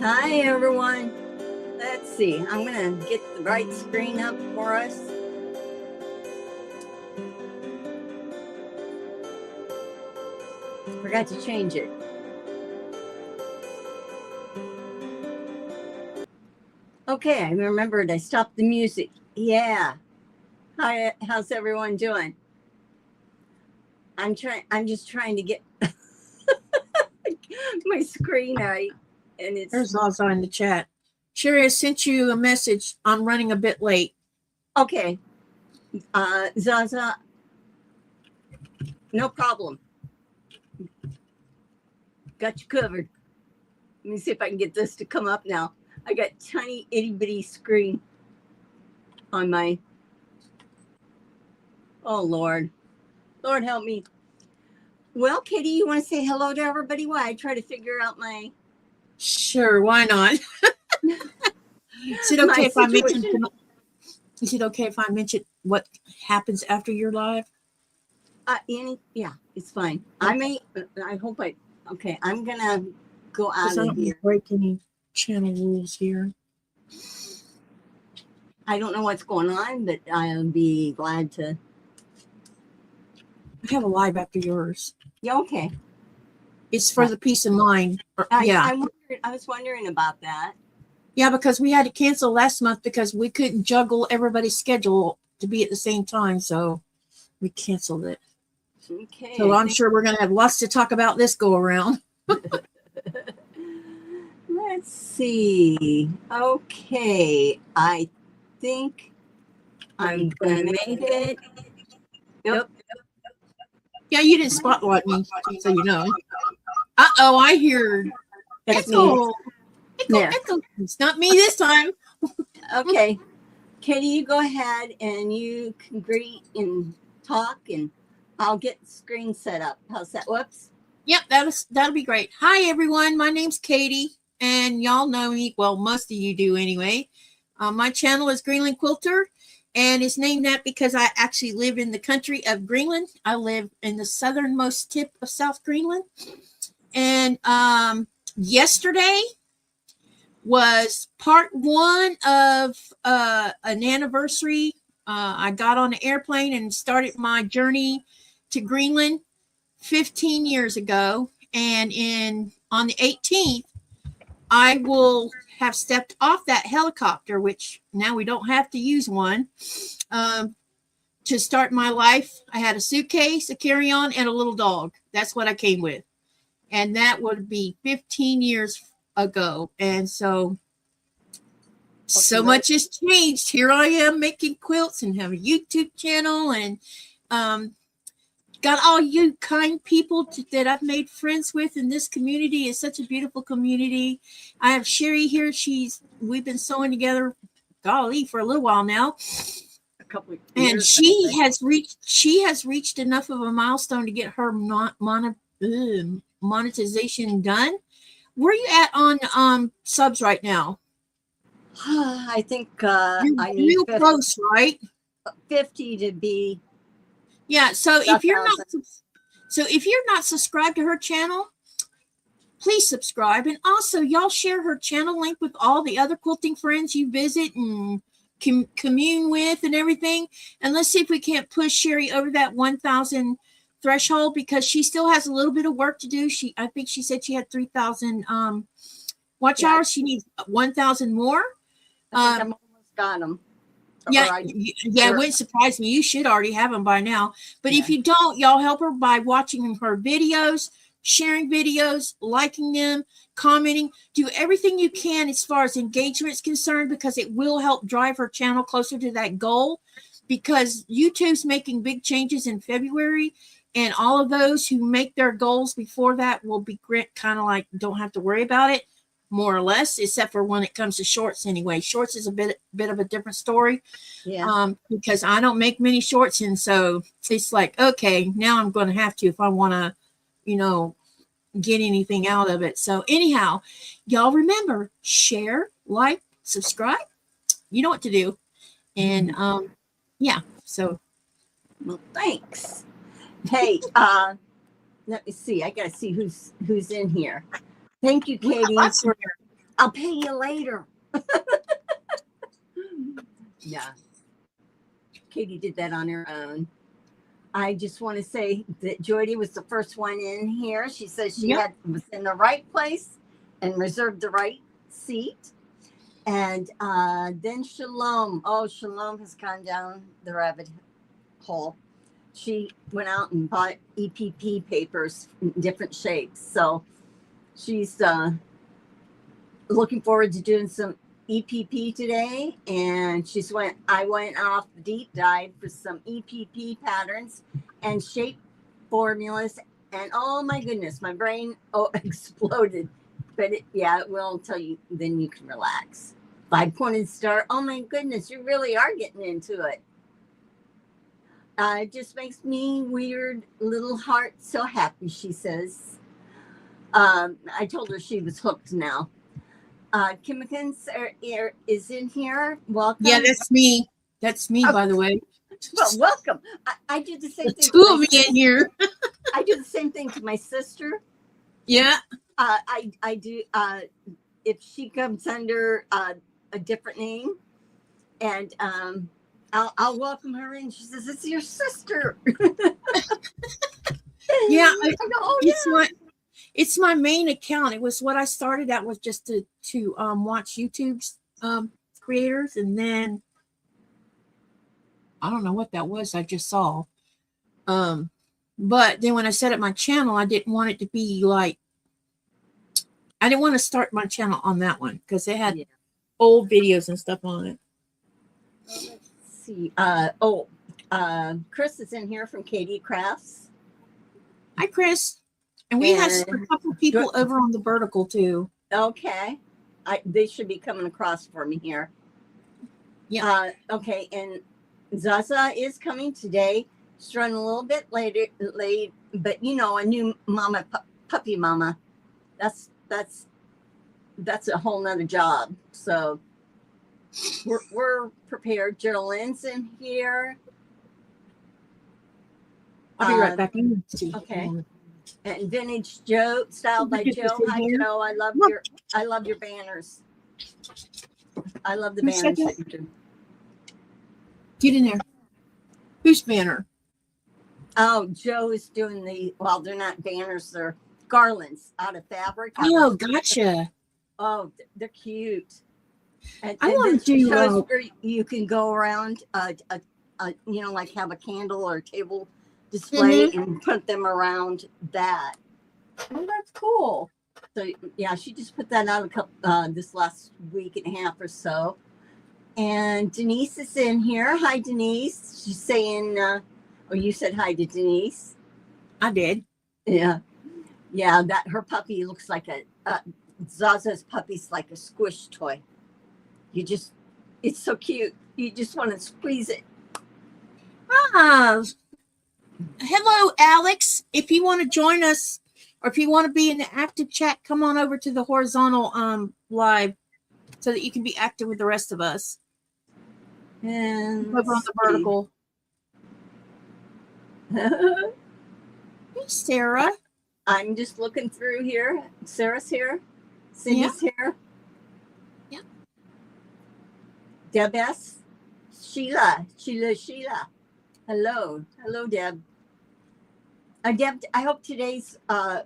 Hi, everyone. Let's see. I'm going to get the right screen up for us. Forgot to change it. Okay, I remembered I stopped the music. Yeah. Hi, how's everyone doing? I'm just trying to get my screen right. And it's There's Zaza in the chat. Sherry, I sent you a message. I'm running a bit late. okay. Zaza, no problem. Got you covered. Let me see if I can get this to come up now. I got tiny itty bitty screen on my. Oh, Lord. Lord help me. Well, Katie, you want to say hello to everybody while I try to figure out my. Sure, why not? Is it okay if I mention? Is it okay if I mention what happens after you're live? Annie, yeah, it's fine. Okay. I hope okay, I'm going to go out of here. Break any channel rules here. I don't know what's going on, but I'll be glad to. I have a live after yours. Yeah, okay. It's for the peace of mind. I was wondering about that. Yeah, because we had to cancel last month because we couldn't juggle everybody's schedule to be at the same time, so we canceled it. Okay. So I'm sure we're going to have lots to talk about this go around. Let's see. Okay, I think I'm going to make it. Yep. Yeah, you didn't spotlight me, so you know. Uh-oh, I hear echo. Echo. It's not me this time. Okay. Katie, you go ahead and you can greet and talk, and I'll get the screen set up. How's that? Whoops. Yep, that'll be great. Hi, everyone. My name's Katie, and y'all know me. Well, most of you do anyway. My channel is Greenland Quilter, and it's named that because I actually live in the country of Greenland. I live in the southernmost tip of South Greenland. And yesterday was part one of an anniversary. I got on an airplane and started my journey to Greenland 15 years ago. And on the 18th, I will have stepped off that helicopter, which now we don't have to use one, to start my life. I had a suitcase, a carry-on, and a little dog. That's what I came with. And that would be 15 years ago. And so much has changed. Here I am making quilts and have a YouTube channel, and got all you kind people that I've made friends with in this community. It's such a beautiful community. I have Sherry here. We've been sewing together, golly, for a little while now. A couple of years, and she has reached enough of a milestone to get her monetization done. Where are you at on subs right now? I think you're real 50, close, right? 50 to be. Yeah, so if you're not subscribed to her channel, please subscribe. And also, y'all share her channel link with all the other quilting friends you visit and commune with and everything. And let's see if we can't push Sherry over that 1,000 threshold, because she still has a little bit of work to do. I think she said she had 3,000 watch hours. She needs 1,000 more. I think I'm almost got them. Yeah, it wouldn't surprise me. You should already have them by now. But if you don't, y'all help her by watching her videos, sharing videos, liking them, commenting. Do everything you can as far as engagement is concerned, because it will help drive her channel closer to that goal. Because YouTube's making big changes in February, and all of those who make their goals before that will be kind of like don't have to worry about it, more or less, except for when it comes to shorts anyway. Shorts is a bit of a different story. Yeah. Because I don't make many shorts, and so it's like, okay, now I'm going to have to if I want to, get anything out of it. So anyhow, y'all remember, share, like, subscribe. You know what to do. And yeah, so. Well, thanks. Hey, let me see. I got to see who's in here. Thank you, Katie. I'll pay you later. Yeah. Katie did that on her own. I just want to say that Jody was the first one in here. She says she was in the right place and reserved the right seat. And then Shalom. Oh, Shalom has gone down the rabbit hole. She went out and bought EPP papers in different shapes. So she's looking forward to doing some EPP today. And I went off the deep dive for some EPP patterns and shape formulas. And oh my goodness, my brain exploded. But it will tell you, then you can relax. 5-pointed star. Oh my goodness, you really are getting into it. It just makes me weird little heart so happy, she says. I told her she was hooked now. Kimmikins is in here. Welcome. Yeah, that's me. That's me, by the way. Well, welcome. I do the same thing. Two of me in here. I do the same thing to my sister. Yeah. I do. If she comes under a different name, and I'll welcome her in. She says, "It's your sister." Yeah, oh, it's my main account. It was what I started out with, just to watch YouTube's creators, and then I don't know what that was. I just saw. But then when I set up my channel, I didn't want it to be like, I didn't want to start my channel on that one because it had old videos and stuff on it. Let's see. Chris is in here from Katie Crafts. Hi, Chris. And we have a couple people over on the vertical too. Okay. They should be coming across for me here. Yeah. Okay. And Zaza is coming today. She's running a little bit late, but a new mama, puppy mama. That's a whole nother job. So we're prepared. Geraldine's in here. I'll be right back. Okay. And Vintage Joe, styled by Joe. Hi, Joe. I love your banners. I love the banners that you do. Get in there. Whose banner? Oh, Joe is doing they're not banners, they're garlands out of fabric. Oh, gotcha. Oh, they're cute. And I want to do where you can go around, like have a candle or a table display and put them around that. Oh, that's cool. So yeah, she just put that out this last week and a half or so. And Denise is in here. Hi, Denise. She's saying, you said hi to Denise. I did. Yeah. Yeah, that her puppy looks like Zaza's puppy's like a squish toy. It's so cute. You just want to squeeze it. Hello, Alex. If you want to join us, or if you want to be in the active chat, come on over to the horizontal live so that you can be active with the rest of us. And over on the vertical. Hey, Sarah. I'm just looking through here. Sarah's here. Cindy's here. Yeah. Deb S. Sheila. Hello, Deb. Deb, I hope today's live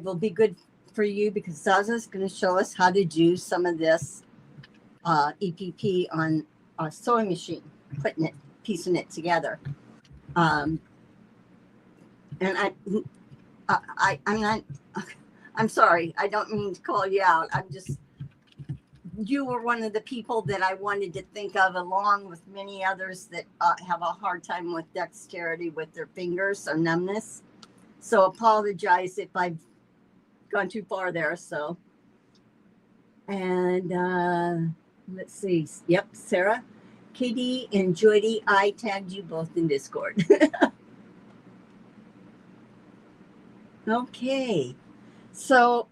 will be good for you, because Zaza's going to show us how to do some of this EPP on a sewing machine, piecing it together. And I'm sorry. I don't mean to call you out. You were one of the people that I wanted to think of, along with many others that have a hard time with dexterity with their fingers or numbness. So apologize if I've gone too far there. So, and let's see. Yep, Sarah, Katie, and Jody, I tagged you both in Discord. Okay, so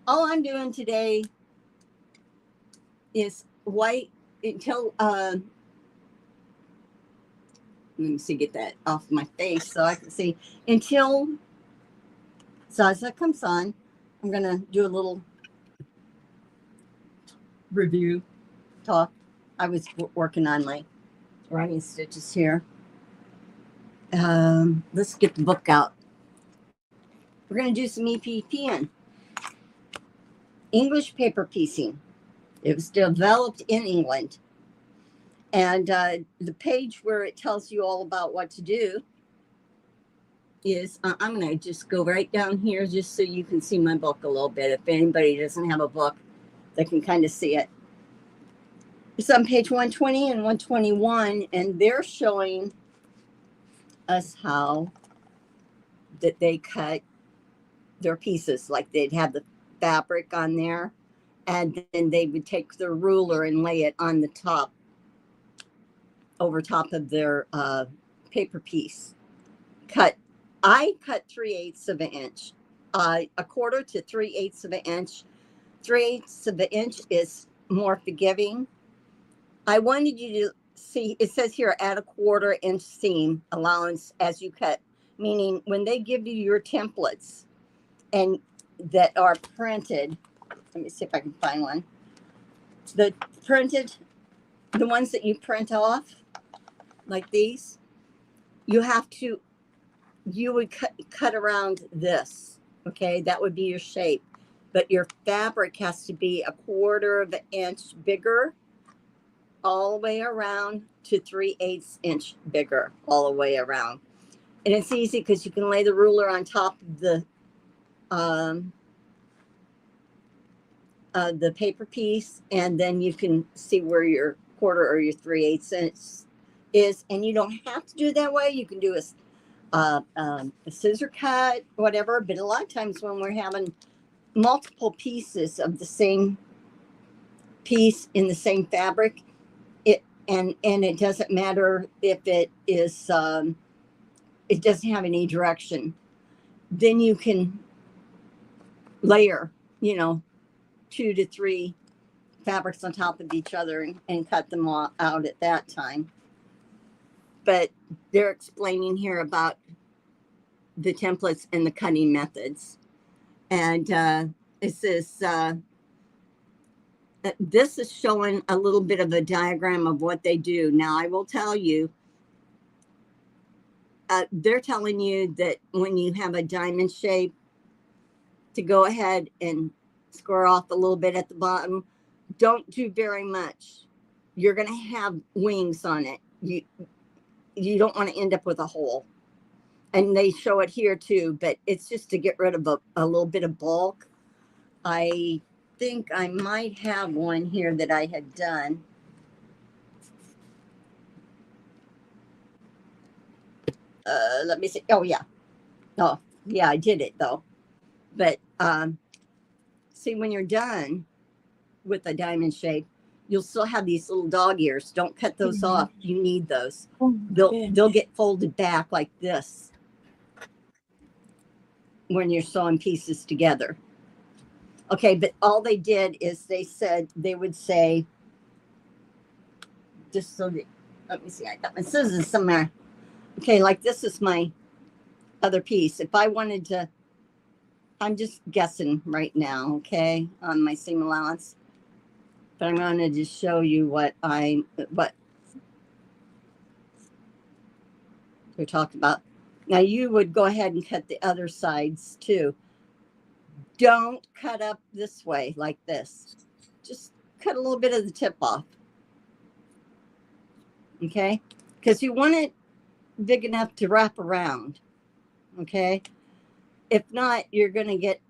all I'm doing today is white until let me see, get that off my face so I can see, until Zaza comes on. I'm going to do a little review talk. I was working on my running stitches here. Let's get the book out. We're going to do some EPP, English paper piecing. It was developed in England. And the page where it tells you all about what to do is, I'm going to just go right down here just so you can see my book a little bit. If anybody doesn't have a book, they can kind of see it. It's on page 120 and 121, and they're showing us how that they cut their pieces. Like they'd have the fabric on there, and then they would take their ruler and lay it on the top, over top of their paper piece. I cut 3/8 of an inch, a quarter to 3/8 of an inch. 3/8 of an inch is more forgiving. I wanted you to see, it says here, add a 1/4 inch seam allowance as you cut, meaning when they give you your templates and that are printed, let me see if I can find one. The ones that you print off, like these, you would cut around this, okay? That would be your shape. But your fabric has to be a 1/4 of an inch bigger all the way around to 3/8 inch bigger all the way around. And it's easy because you can lay the ruler on top of the paper piece, and then you can see where your 1/4 or your 3/8 inch is. And you don't have to do it that way. You can do a scissor cut, whatever. But a lot of times when we're having multiple pieces of the same piece in the same fabric, and it doesn't matter if it is it doesn't have any direction, then you can layer 2 to 3 fabrics on top of each other and cut them all out at that time. But they're explaining here about the templates and the cutting methods. And it says this is showing a little bit of a diagram of what they do. Now, I will tell you, they're telling you that when you have a diamond shape, to go ahead and square off a little bit at the bottom. Don't do very much. You're going to have wings on it. You don't want to end up with a hole. And they show it here too, but it's just to get rid of a little bit of bulk. I think I might have one here that I had done. Let me see. Oh, yeah. Oh, yeah, I did it though. But see, when you're done with a diamond shape, you'll still have these little dog ears. Don't cut those off. You need those. They'll get folded back like this when you're sewing pieces together. Okay, but all they did is they would say, just so that, let me see, I got my scissors somewhere. Okay, like this is my other piece. If I wanted to, I'm just guessing right now, okay, on my seam allowance. But I'm going to just show you what we're talking about. Now you would go ahead and cut the other sides too. Don't cut up this way like this. Just cut a little bit of the tip off. Okay? Because you want it big enough to wrap around. Okay? If not, you're going to get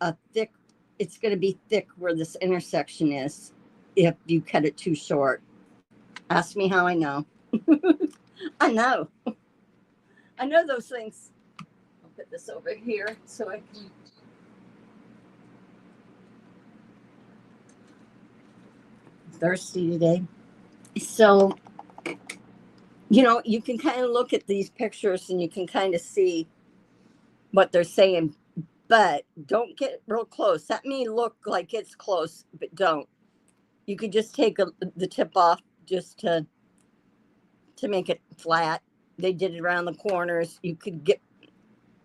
it's going to be thick where this intersection is if you cut it too short. Ask me how I know. I know. I know those things. I'll put this over here so I can. Thirsty today. So, you can kind of look at these pictures and you can kind of see what they're saying, but don't get real close. That may look like it's close, but don't. You could just take the tip off just to make it flat. They did it around the corners. You could get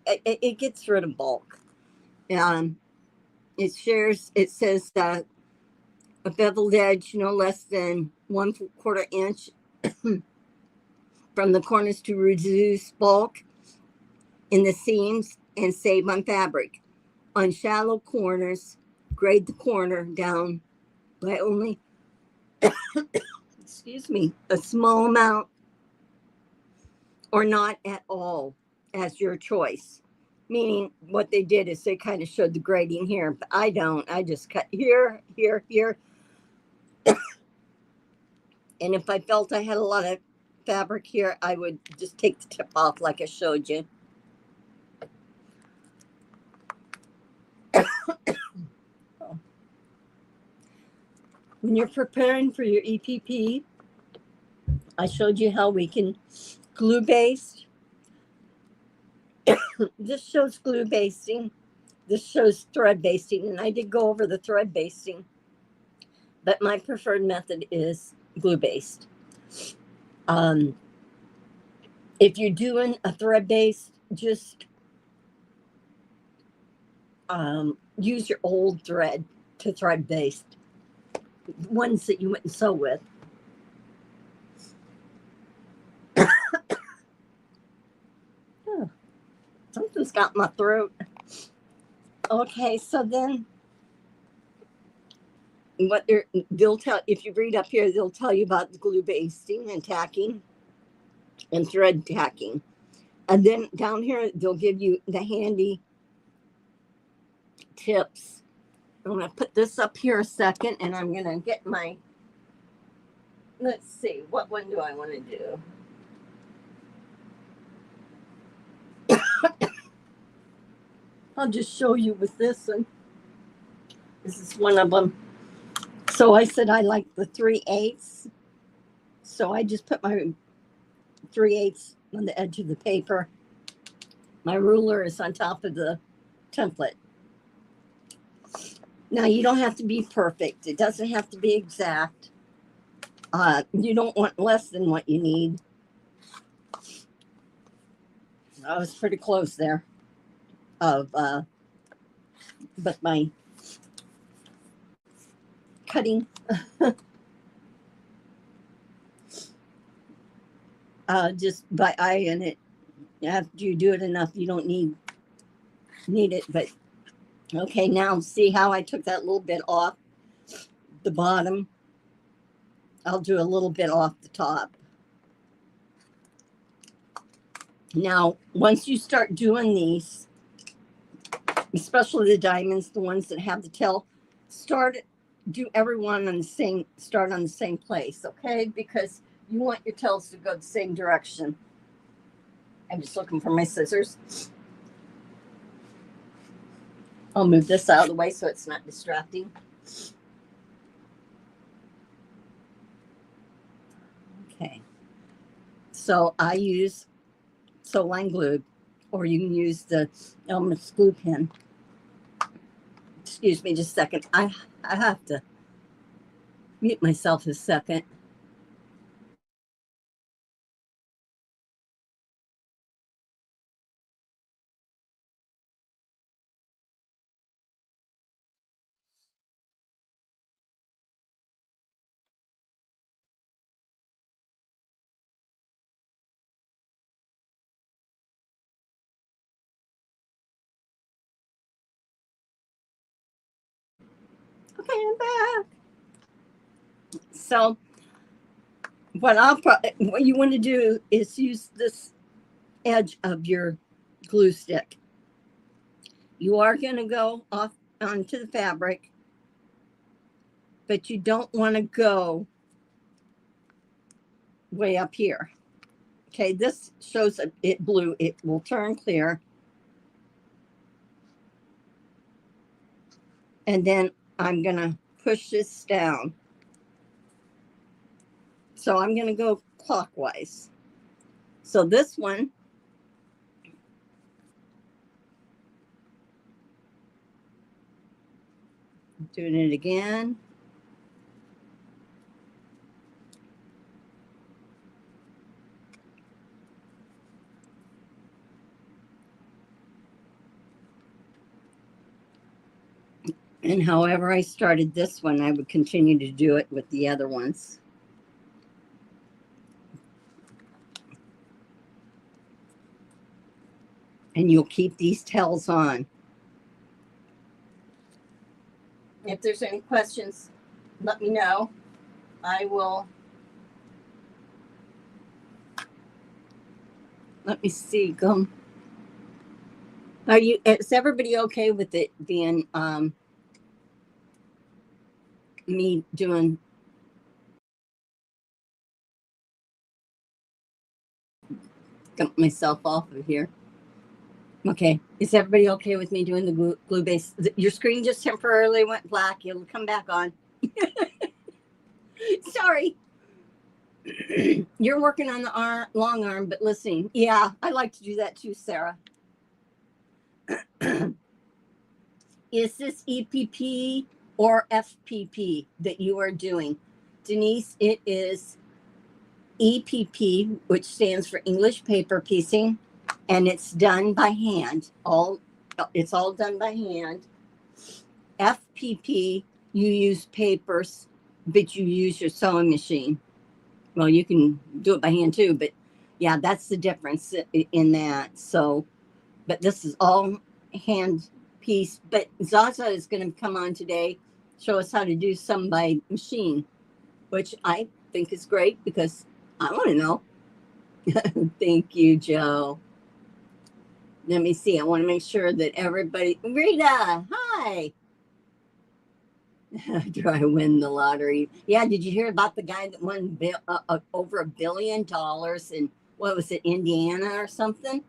it gets rid of bulk. And it says a beveled edge no less than 1/4 inch from the corners to reduce bulk in the seams and save on fabric. On shallow corners, grade the corner down by only, excuse me, a small amount or not at all as your choice. Meaning what they did is they kind of showed the grading here, but I don't. I just cut here, here, here. And if I felt I had a lot of fabric here, I would just take the tip off like I showed you. When you're preparing for your EPP, I showed you how we can glue baste. This shows glue basting. This shows thread basting, and I did go over the thread basting, but my preferred method is glue baste. If you're doing a thread baste, just use your old thread to thread baste, ones that you wouldn't sew with. Oh, something's got my throat. Okay, so then what they'll tell, if you read up here, they'll tell you about the glue basting and tacking and thread tacking. And then down here, they'll give you the handy tips. I'm going to put this up here a second, and I'm going to get my, let's see, what one do I want to do? I'll just show you with this one. This is one of them. So I said I like the 3/8. So I just put my 3/8 on the edge of the paper. My ruler is on top of the template. Now you don't have to be perfect. It doesn't have to be exact. You don't want less than what you need. I was pretty close there. But my cutting just by eye, and it after you do it enough, you don't need it. But okay, now see how I took that little bit off the bottom. I'll do a little bit off the top. Now, once you start doing these, especially the diamonds, the ones that have the tail, do everyone on the same, start on the same place, okay? Because you want your tails to go the same direction. I'm just looking for my scissors. I'll move this out of the way so it's not distracting. Okay. So I use sew line glue, or you can use the Elmer's glue pen. Excuse me just a second. I have to mute myself a second. Okay, I'm back. So what you want to do is use this edge of your glue stick. You are going to go off onto the fabric, but you don't want to go way up here. Okay, this shows it blue. It will turn clear. And then I'm going to push this down. So I'm going to go clockwise. So this one, doing it again. And however I started this one, I would continue to do it with the other ones. And you'll keep these tails on. If there's any questions, let me know. I will. Let me see. Go. Is everybody okay with it being me doing get myself off of here? Okay. Is everybody okay with me doing the glue base? Your screen just temporarily went black. It'll come back on. Sorry. You're working on the long arm, but listen, yeah, I like to do that too, Sarah. Is this EPP or FPP that you are doing? Denise, it is EPP, which stands for English paper piecing, and it's done by hand. It's all done by hand. FPP, you use papers, but you use your sewing machine. Well, you can do it by hand too, but yeah, that's the difference in that. So, but this is all hand piece. But Zaza is going to come on today, show us how to do some by machine, which I think is great because I want to know. Thank you, Joe. Let me see. I want to make sure that everybody. Rita, hi. Do I win the lottery? Yeah. Did you hear about the guy that won over $1 billion in what was it, Indiana or something?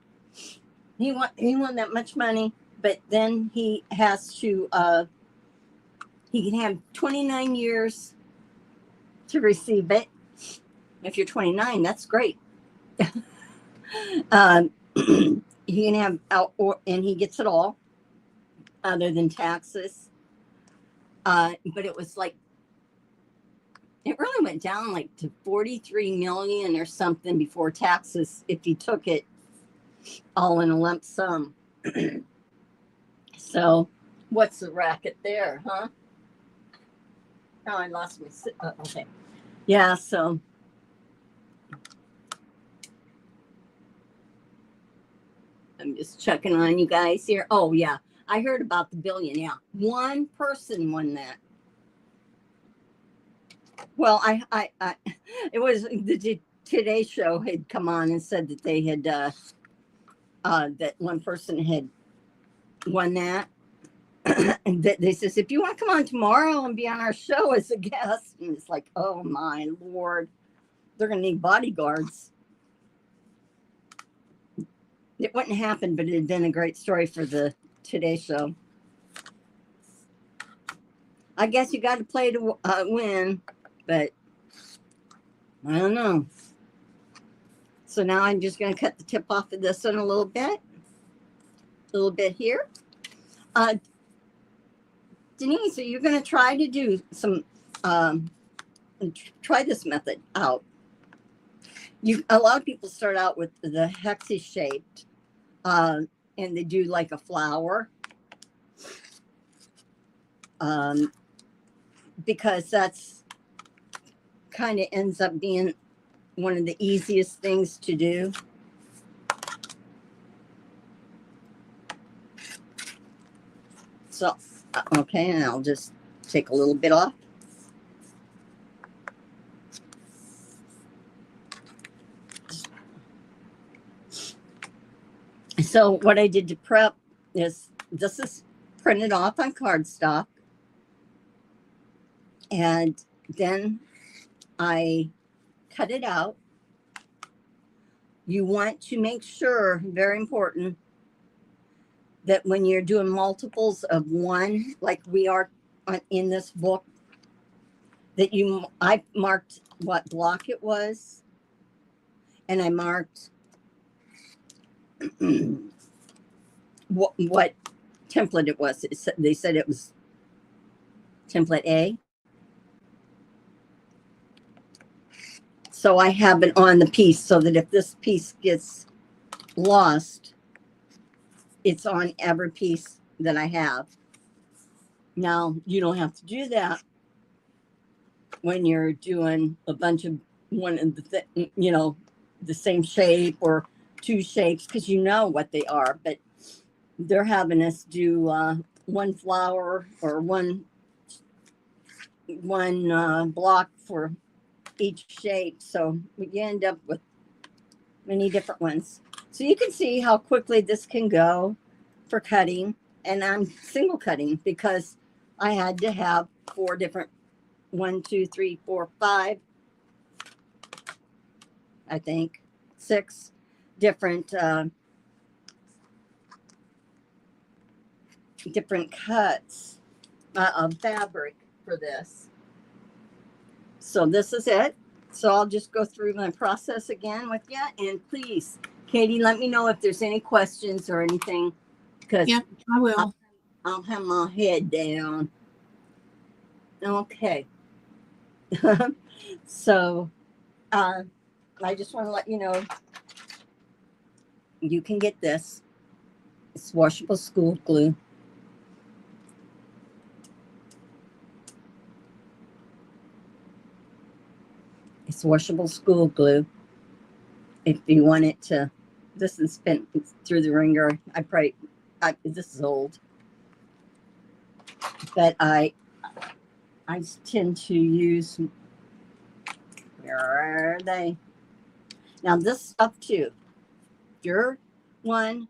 He won that much money, but then he has to. He can have 29 years to receive it. If you're 29, that's great. He can have and he gets it all, other than taxes. But it was like, it really went down like to 43 million or something before taxes if you took it all in a lump sum. So what's the racket there, huh? Oh, I lost my, okay. Yeah, so. I'm just checking on you guys here. Oh, yeah. I heard about the billion. Yeah. One person won that. Well, it was the Today Show had come on and said that they had, that one person had won that. And they says, if you want to come on tomorrow and be on our show as a guest, and it's like, oh my Lord, they're going to need bodyguards. It wouldn't happen, but it had been a great story for the Today Show. I guess you got to play to win, but I don't know. So now I'm just going to cut the tip off of this one a little bit here. Denise, are you going to try to do some, try this method out? A lot of people start out with the hexie shaped, and they do like a flower, because that's kind of ends up being one of the easiest things to do. So, okay, and I'll just take a little bit off. So what I did to prep is, this is printed off on cardstock. And then I cut it out. You want to make sure, very important, that when you're doing multiples of one, like we are in this book, that I marked what block it was, and I marked what template it was. They said it was template A. So I have it on the piece so that if this piece gets lost, it's on every piece that I have. Now, you don't have to do that when you're doing a bunch of one of the same shape or two shapes, because you know what they are. But they're having us do one flower or one block for each shape, so you end up with many different ones. So you can see how quickly this can go for cutting. And I'm single cutting because I had to have 4 different, 1, 2, 3, 4, 5, I think 6 different different cuts of fabric for this. So this is it. So I'll just go through my process again with you. And please, Katie, let me know if there's any questions or anything, because Yeah, I will. I'll have my head down. Okay. So I just want to let you know, you can get this. It's washable school glue. It's washable school glue. If you want it to, this is spent through the ringer. This is old, but I tend to use, where are they? Now this stuff too, if you're one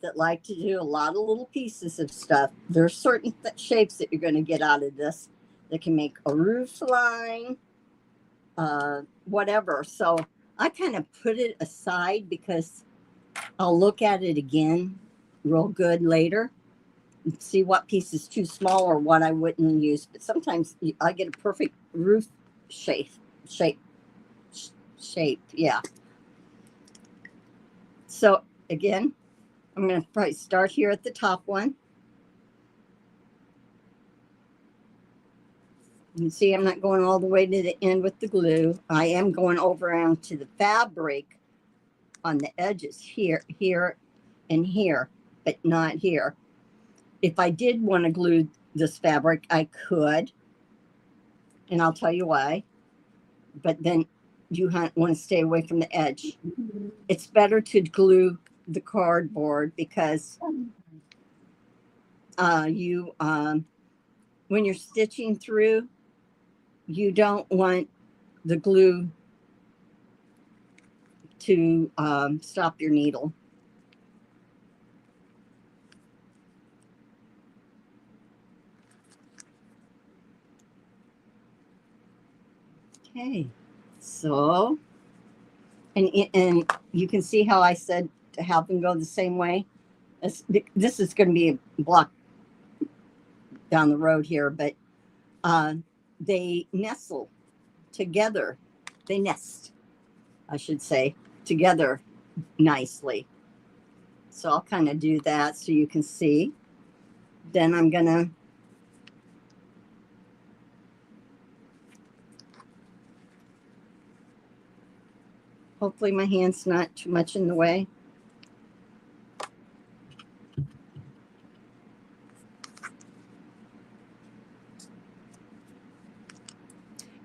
that like to do a lot of little pieces of stuff, there's certain shapes that you're going to get out of this that can make a roof line, whatever. So I kind of put it aside because I'll look at it again real good later and see what piece is too small or what I wouldn't use. But sometimes I get a perfect roof shape. Yeah. So again, I'm going to probably start here at the top one. You can see I'm not going all the way to the end with the glue. I am going over onto the fabric on the edges here, and here, but not here. If I did want to glue this fabric, I could, and I'll tell you why. But then you want to stay away from the edge. It's better to glue the cardboard because when you're stitching through, you don't want the glue to stop your needle. Okay, so and you can see how I said to have them go the same way. This is going to be a block down the road here, but they nestle together. They nest, I should say, together nicely. So I'll kind of do that so you can see. Then I'm going to hopefully my hand's not too much in the way.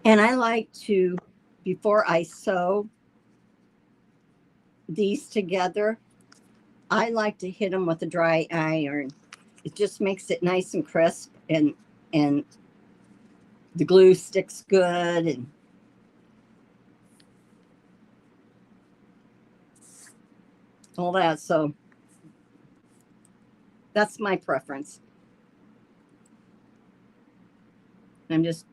And I like to, before I sew these together, I like to hit them with a dry iron. It just makes it nice and crisp, and the glue sticks good, and all that. So that's my preference. I'm just,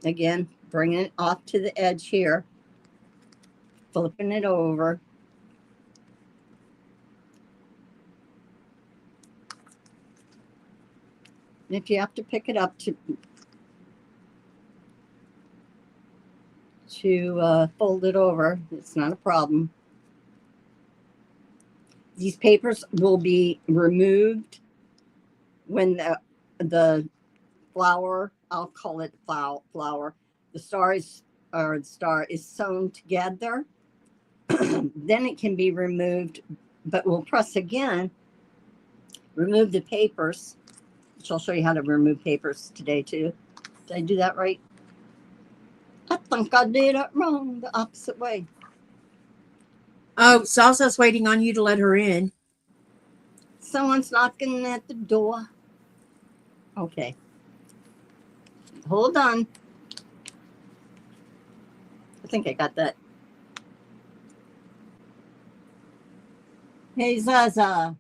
again, bringing it off to the edge here, flipping it over. And if you have to pick it up to fold it over, it's not a problem. These papers will be removed when the flower, I'll call it flower, the star is sewn together. Then it can be removed, but we'll press again, remove the papers, she'll show you how to remove papers today too. Did I do that right? I think I did it wrong, the opposite way. Oh, Zaza's waiting on you to let her in. Someone's knocking at the door. Okay. Hold on. I think I got that. Hey, Zaza.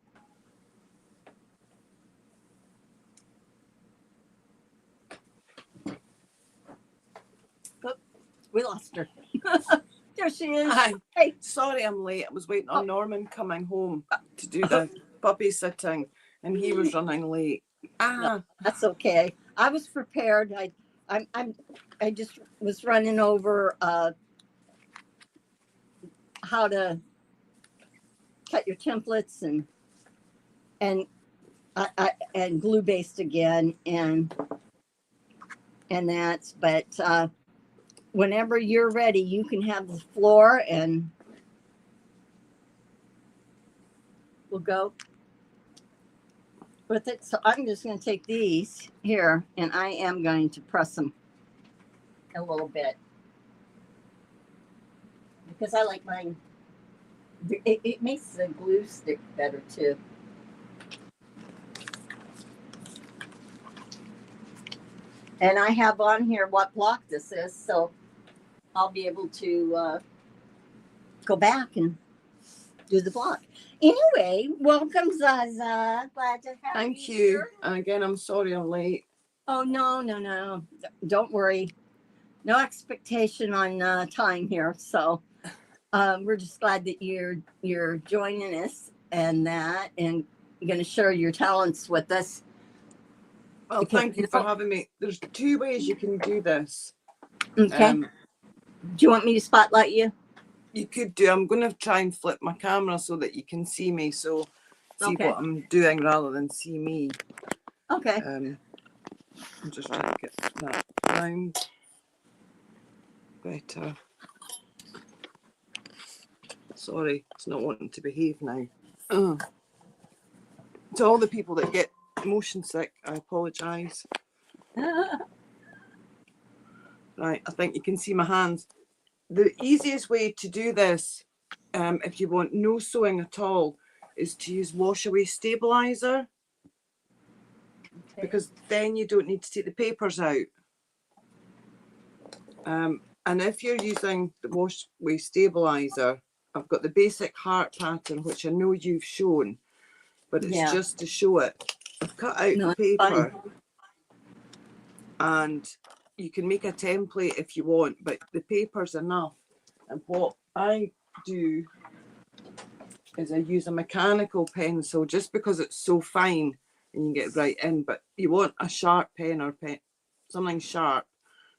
Oh, we lost her. There she is. Hi. Hey. Sorry I'm late. I was waiting on Norman coming home to do the puppy sitting, and he was running late. No, that's okay. I was prepared. I just was running over how to cut your templates and and glue based again and that's, but whenever you're ready, you can have the floor and we'll go with it. So I'm just going to take these here and I am going to press them a little bit because I like mine. It makes the glue stick better too. And I have on here what block this is, so I'll be able to go back and do the block. Anyway, welcome, Zaza. Glad to have Thank you you. here. And again, I'm sorry I'm late. Oh, no. Don't worry. No expectation on time here. So we're just glad that you're joining us and you're going to share your talents with us. Well, thank you for having me. There's two ways you can do this. Okay. Do you want me to spotlight you? You could do. I'm going to try and flip my camera so that you can see me. So see Okay. what I'm doing rather than see me. Okay. I'm just trying to get that round better. Sorry, it's not wanting to behave now. To all the people that get motion sick, I apologise. Right, I think you can see my hands. The easiest way to do this, if you want no sewing at all, is to use wash away stabilizer, because then you don't need to take the papers out. And if you're using the wash away stabilizer, I've got the basic heart pattern, which I know you've shown, but it's just to show it. I've cut out the paper, and you can make a template if you want, but the paper's enough. And what I do is I use a mechanical pencil, just because it's so fine and you can get right in, but you want a sharp pen or something sharp,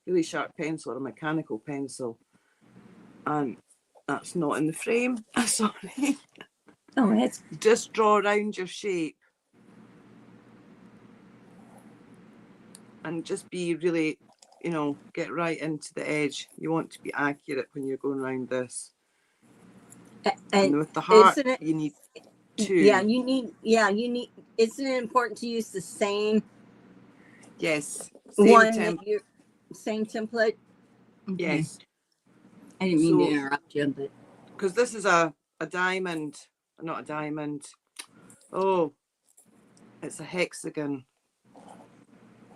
really sharp pencil or a mechanical pencil. And that's not in the frame. Sorry. Oh, it's just draw around your shape and just be really, get right into the edge. You want to be accurate when you're going around this. And with the heart, you need two. Yeah, you need. Isn't it important to use the same? Yes. Same template. Okay. Yes. I didn't mean to interrupt you, but because this is a diamond, not a diamond. Oh, it's a hexagon.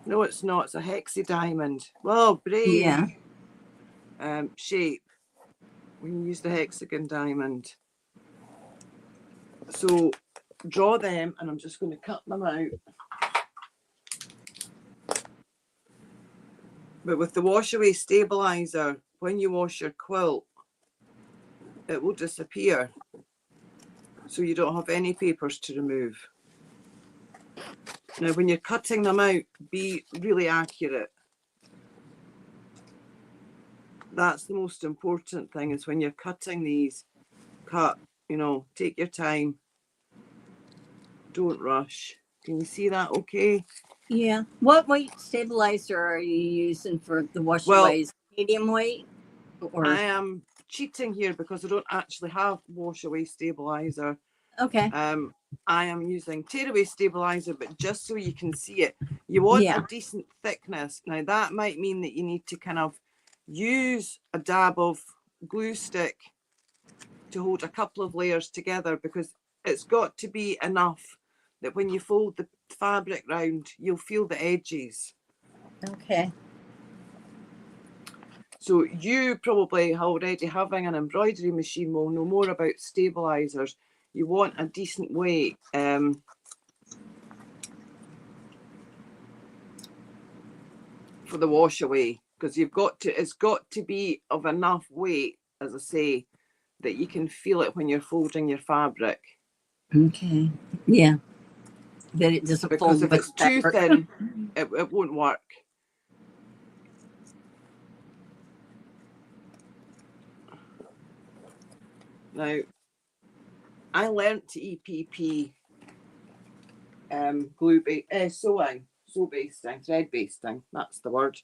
No, it's not. It's a hexadiamond. Well, brain. Yeah. Shape. We can use the hexagon diamond. So draw them, and I'm just going to cut them out. But with the wash away stabilizer, when you wash your quilt, it will disappear. So you don't have any papers to remove. Now, when you're cutting them out, be really accurate. That's the most important thing, is when you're cutting these, take your time. Don't rush. Can you see that okay? Yeah. What weight stabilizer are you using for the wash aways? Medium weight? Or I am cheating here because I don't actually have wash away stabilizer. Okay. I am using tearaway stabilizer, but just so you can see it. You want a decent thickness. Now that might mean that you need to kind of use a dab of glue stick to hold a couple of layers together, because it's got to be enough that when you fold the fabric round, you'll feel the edges. Okay. So you probably already having an embroidery machine will know more about stabilizers. You want a decent weight. For the wash away, because it's got to be of enough weight, as I say, that you can feel it when you're folding your fabric. Okay. Yeah. That it doesn't Because fold if it's too thin, it won't work. Now, I learnt to EPP sewing, sew basting, thread basting, that's the word.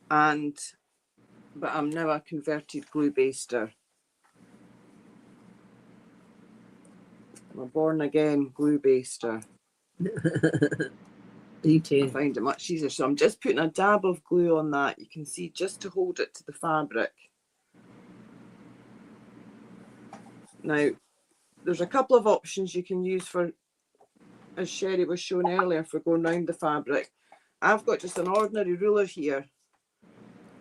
But I'm now a converted glue baster. I'm a born again glue baster. Me too. I find it much easier. So I'm just putting a dab of glue on that. You can see, just to hold it to the fabric. Now, there's a couple of options you can use for, as Sherry was showing earlier, for going round the fabric. I've got just an ordinary ruler here,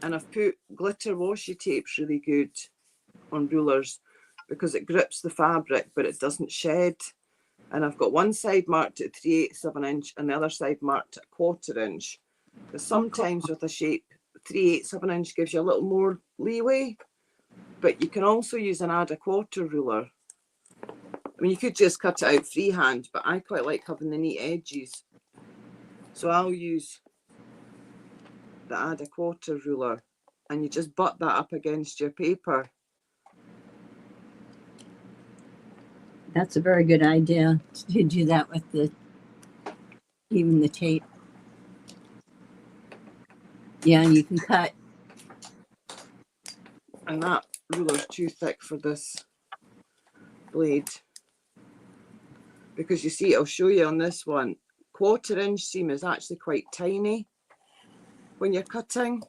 and I've put glitter washi tapes really good on rulers because it grips the fabric, but it doesn't shed. And I've got one side marked at 3/8 of an inch and the other side marked at 1/4 inch. Because sometimes with a shape, 3/8 of an inch gives you a little more leeway, but you can also use an add a quarter ruler. I mean, you could just cut it out freehand, but I quite like having the neat edges. So I'll use the add a quarter ruler, and you just butt that up against your paper. That's a very good idea to do that with even the tape. Yeah, you can cut. And that ruler's too thick for this blade. Because you see, I'll show you on this one, 1/4 inch seam is actually quite tiny when you're cutting.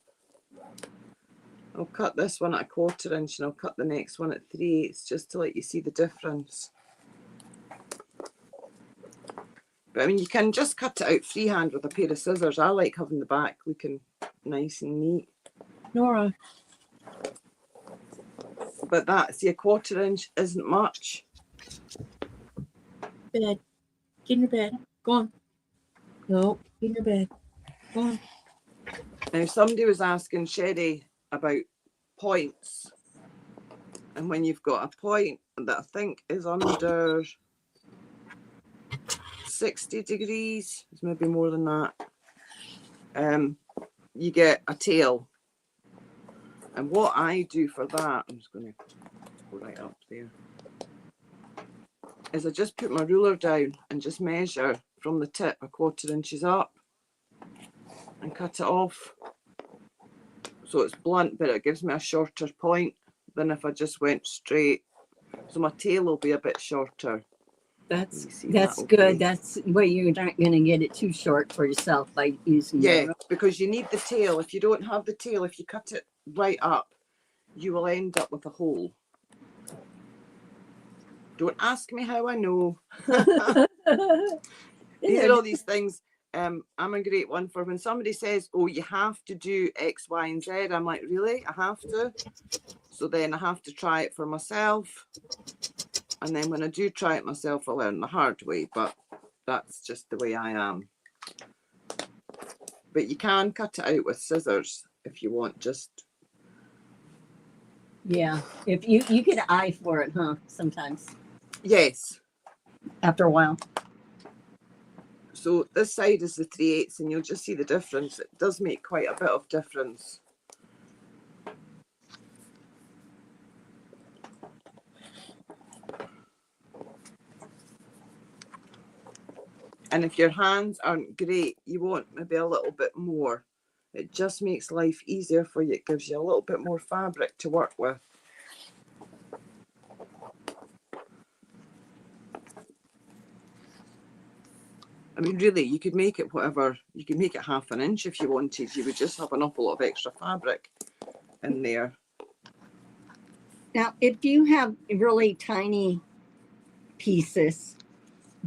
I'll cut this one at 1/4 inch and I'll cut the next one at 3/8 just to let you see the difference. But I mean, you can just cut it out freehand with a pair of scissors. I like having the back looking nice and neat. Nora. But that, see, a 1/4 inch isn't much. Bed. Get in your bed. Go on. No, get in your bed. Go on. Now, somebody was asking Sherry about points. And when you've got a point that I think is under 60 degrees, it's maybe more than that, you get a tail. And what I do for that, I'm just going to go right up there, is I just put my ruler down and just measure from the tip 1/4 inches up and cut it off. So it's blunt, but it gives me a shorter point than if I just went straight. So my tail will be a bit shorter. That's good. That's where you're not going to get it too short for yourself by using. Yeah, because you need the tail. If you don't have the tail, if you cut it right up, you will end up with a hole. Don't ask me how I know. These are all these things. I'm a great one for when somebody says, oh, you have to do X, Y, and Z. I'm like, really? I have to? So then I have to try it for myself. And then when I do try it myself, I learn the hard way. But that's just the way I am. But you can cut it out with scissors if you want, just. Yeah. If you get an eye for it, huh? Sometimes. Yes. After a while. So this side is the 3/8 and you'll just see the difference. It does make quite a bit of difference. And if your hands aren't great, you want maybe a little bit more. It just makes life easier for you. It gives you a little bit more fabric to work with. I mean, really, you could make it whatever, you could make it 1/2 inch if you wanted. You would just have an awful lot of extra fabric in there. Now, if you have really tiny pieces,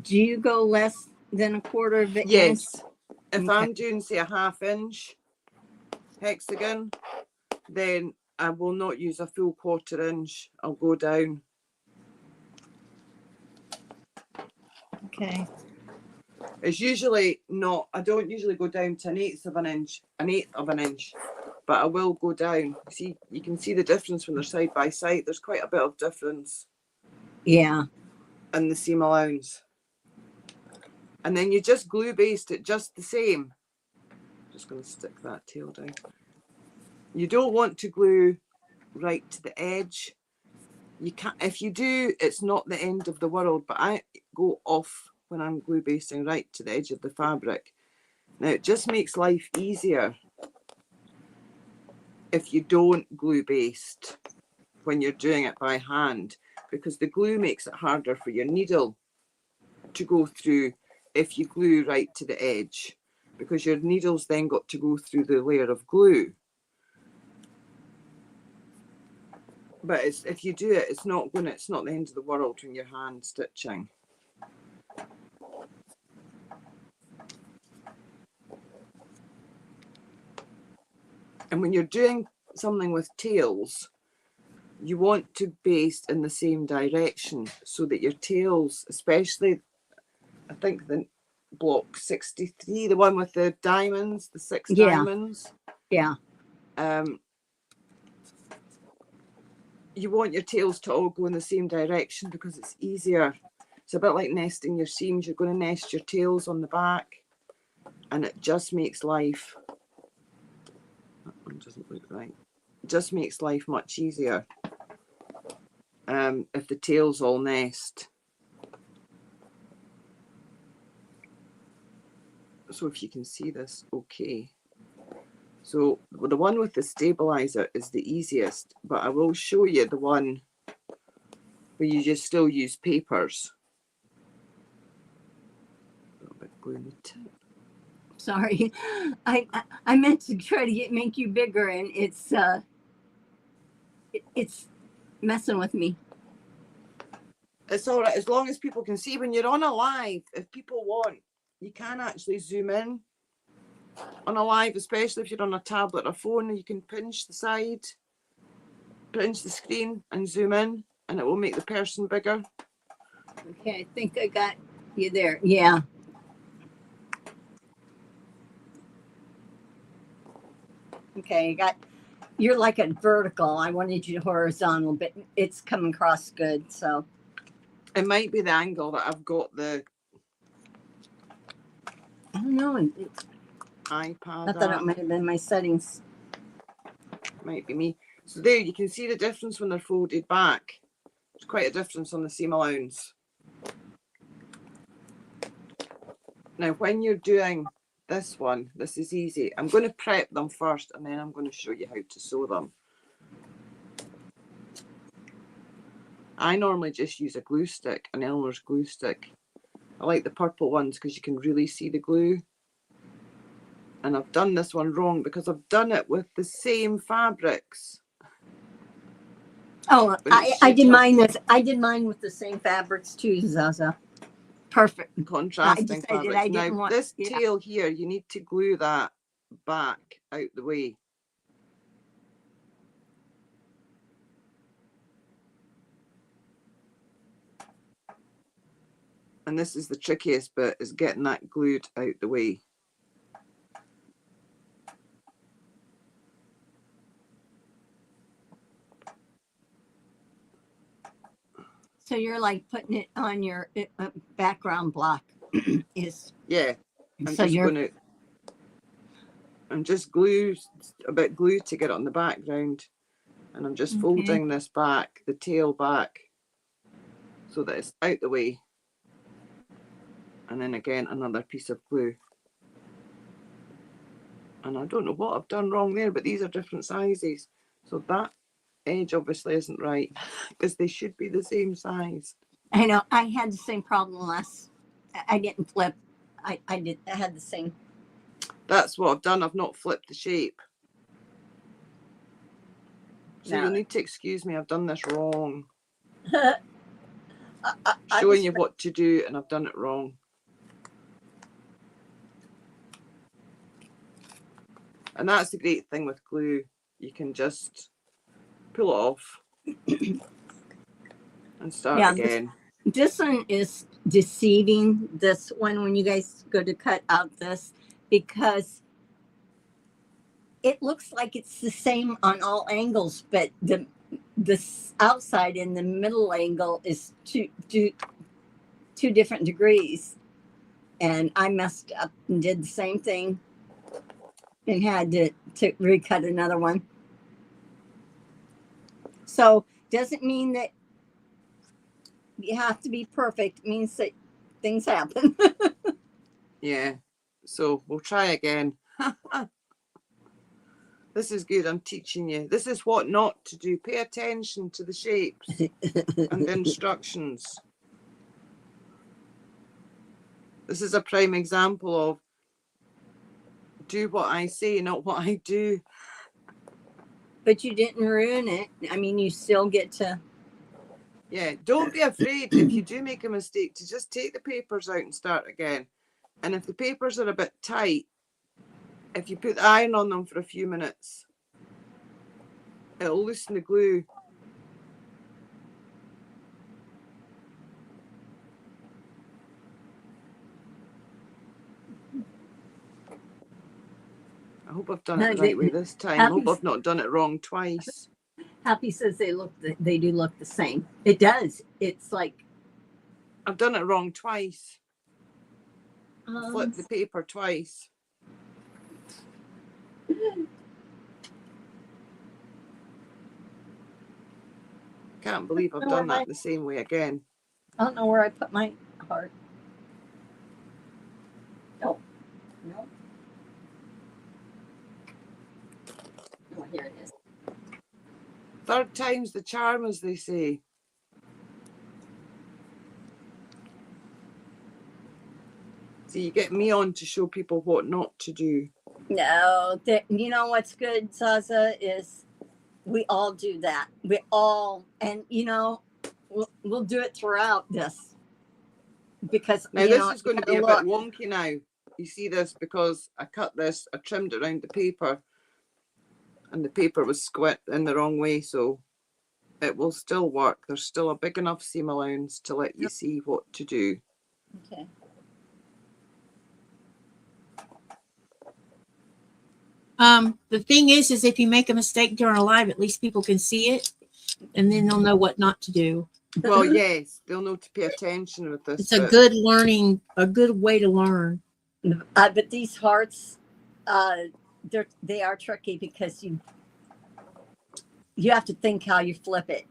do you go less than 1/4 of an inch? Yes. If Okay. I'm doing, say, a 1/2 inch hexagon, then I will not use a full 1/4 inch. I'll go down. Okay. It's usually not, I don't usually go down to 1/8 of an inch, but I will go down. See, you can see the difference when they're side by side. There's quite a bit of difference. Yeah. In the seam allowance. And then you just glue baste it just the same. Just going to stick that tail down. You don't want to glue right to the edge. You can't, if you do, it's not the end of the world, but I go off when I'm glue basting right to the edge of the fabric. Now it just makes life easier if you don't glue baste when you're doing it by hand, because the glue makes it harder for your needle to go through if you glue right to the edge, because your needle's then got to go through the layer of glue. But it's, if you do it, it's not the end of the world when you're hand stitching. And when you're doing something with tails, you want to baste in the same direction so that your tails, especially, I think the block 63, the one with the diamonds, the 6 diamonds. Yeah. You want your tails to all go in the same direction because it's easier. It's a bit like nesting your seams. You're going to nest your tails on the back, and it just makes life, that one doesn't look right. It just makes life much easier if the tails all nest. So if you can see this, okay. So the one with the stabilizer is the easiest, but I will show you the one where you just still use papers. A little bit glue in the tip. Sorry, I meant to try to make you bigger, and it's messing with me. It's all right as long as people can see. When you're on a live, if people want, you can actually zoom in on a live, especially if you're on a tablet or phone. You can pinch the side, pinch the screen and zoom in, and it will make the person bigger. Okay, I think I got you there. Yeah. Okay, you're like a vertical. I wanted you horizontal, but it's coming across good. So it might be the angle that I've got the I don't know. iPad. I thought it might have been my settings. Might be me. So there you can see the difference when they're folded back. There's quite a difference on the seam allowance. Now when you're doing this one, this is easy. I'm going to prep them first and then I'm going to show you how to sew them. I normally just use a glue stick, an Elmer's glue stick. I like the purple ones because you can really see the glue. And I've done this one wrong because I've done it with the same fabrics. Oh, I did mine with the same fabrics too, Zaza. Perfect. Contrasting fabrics. Now this tail here, you need to glue that back out the way. And this is the trickiest bit, is getting that glued out the way. So you're like putting it on your background block. Yeah. I'm just glue a bit glue to get it on the background, and I'm just folding this back, the tail back, so that it's out the way. And then again another piece of glue. And I don't know what I've done wrong there, but these are different sizes. So that edge obviously isn't right because they should be the same size. I know I had the same problem I didn't flip. I had the same. That's what I've done. I've not flipped the shape. So No. you'll need to excuse me. I've done this wrong. I Showing you what to do, and I've done it wrong. And that's the great thing with glue. You can just pull it off and start again. This one is deceiving, this one, when you guys go to cut out this, because it looks like it's the same on all angles, but the outside and the middle angle is two different degrees. And I messed up and did the same thing and had to recut another one. So doesn't mean that you have to be perfect. It means that things happen. Yeah. So we'll try again. This is good. I'm teaching you. This is what not to do. Pay attention to the shapes and the instructions. This is a prime example of do what I say, not what I do. But you didn't ruin it. I mean, you still get to. Yeah, don't be afraid if you do make a mistake to just take the papers out and start again. And if the papers are a bit tight, if you put the iron on them for a few minutes, it'll loosen the glue. I hope I've done it the right way this time. I hope I've not done it wrong twice. Happy says they do look the same. It does. It's like I've done it wrong twice. Flipped the paper twice. Can't believe I've done that the same way again. I don't know where I put my heart. No. Oh, here it is. Third time's the charm, as they say. So you get me on to show people what not to do. No, you know what's good, Zaza, is we all do that. We all, and we'll do it throughout this. Because now this is going to be a bit wonky now. You see this because I cut this, I trimmed it around the paper, and the paper was squint in the wrong way, so it will still work. There's still a big enough seam allowance to let you see what to do. Okay. The thing is if you make a mistake during a live, at least people can see it, and then they'll know what not to do. Well, yes, they'll know to pay attention with this. It's a good way to learn. But these hearts, they are tricky because you have to think how you flip it.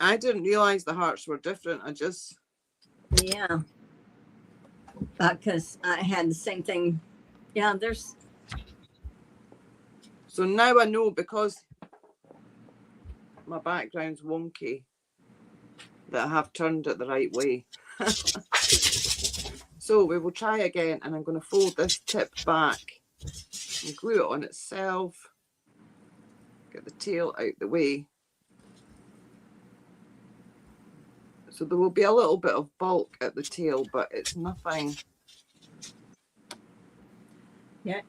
I didn't realize the hearts were different. Yeah. Because I had the same thing. Yeah, there's. So now I know, because my background's wonky, that I have turned it the right way. So we will try again, and I'm going to fold this tip back and glue it on itself. Get the tail out the way. So there will be a little bit of bulk at the tail, but it's nothing. Yeah.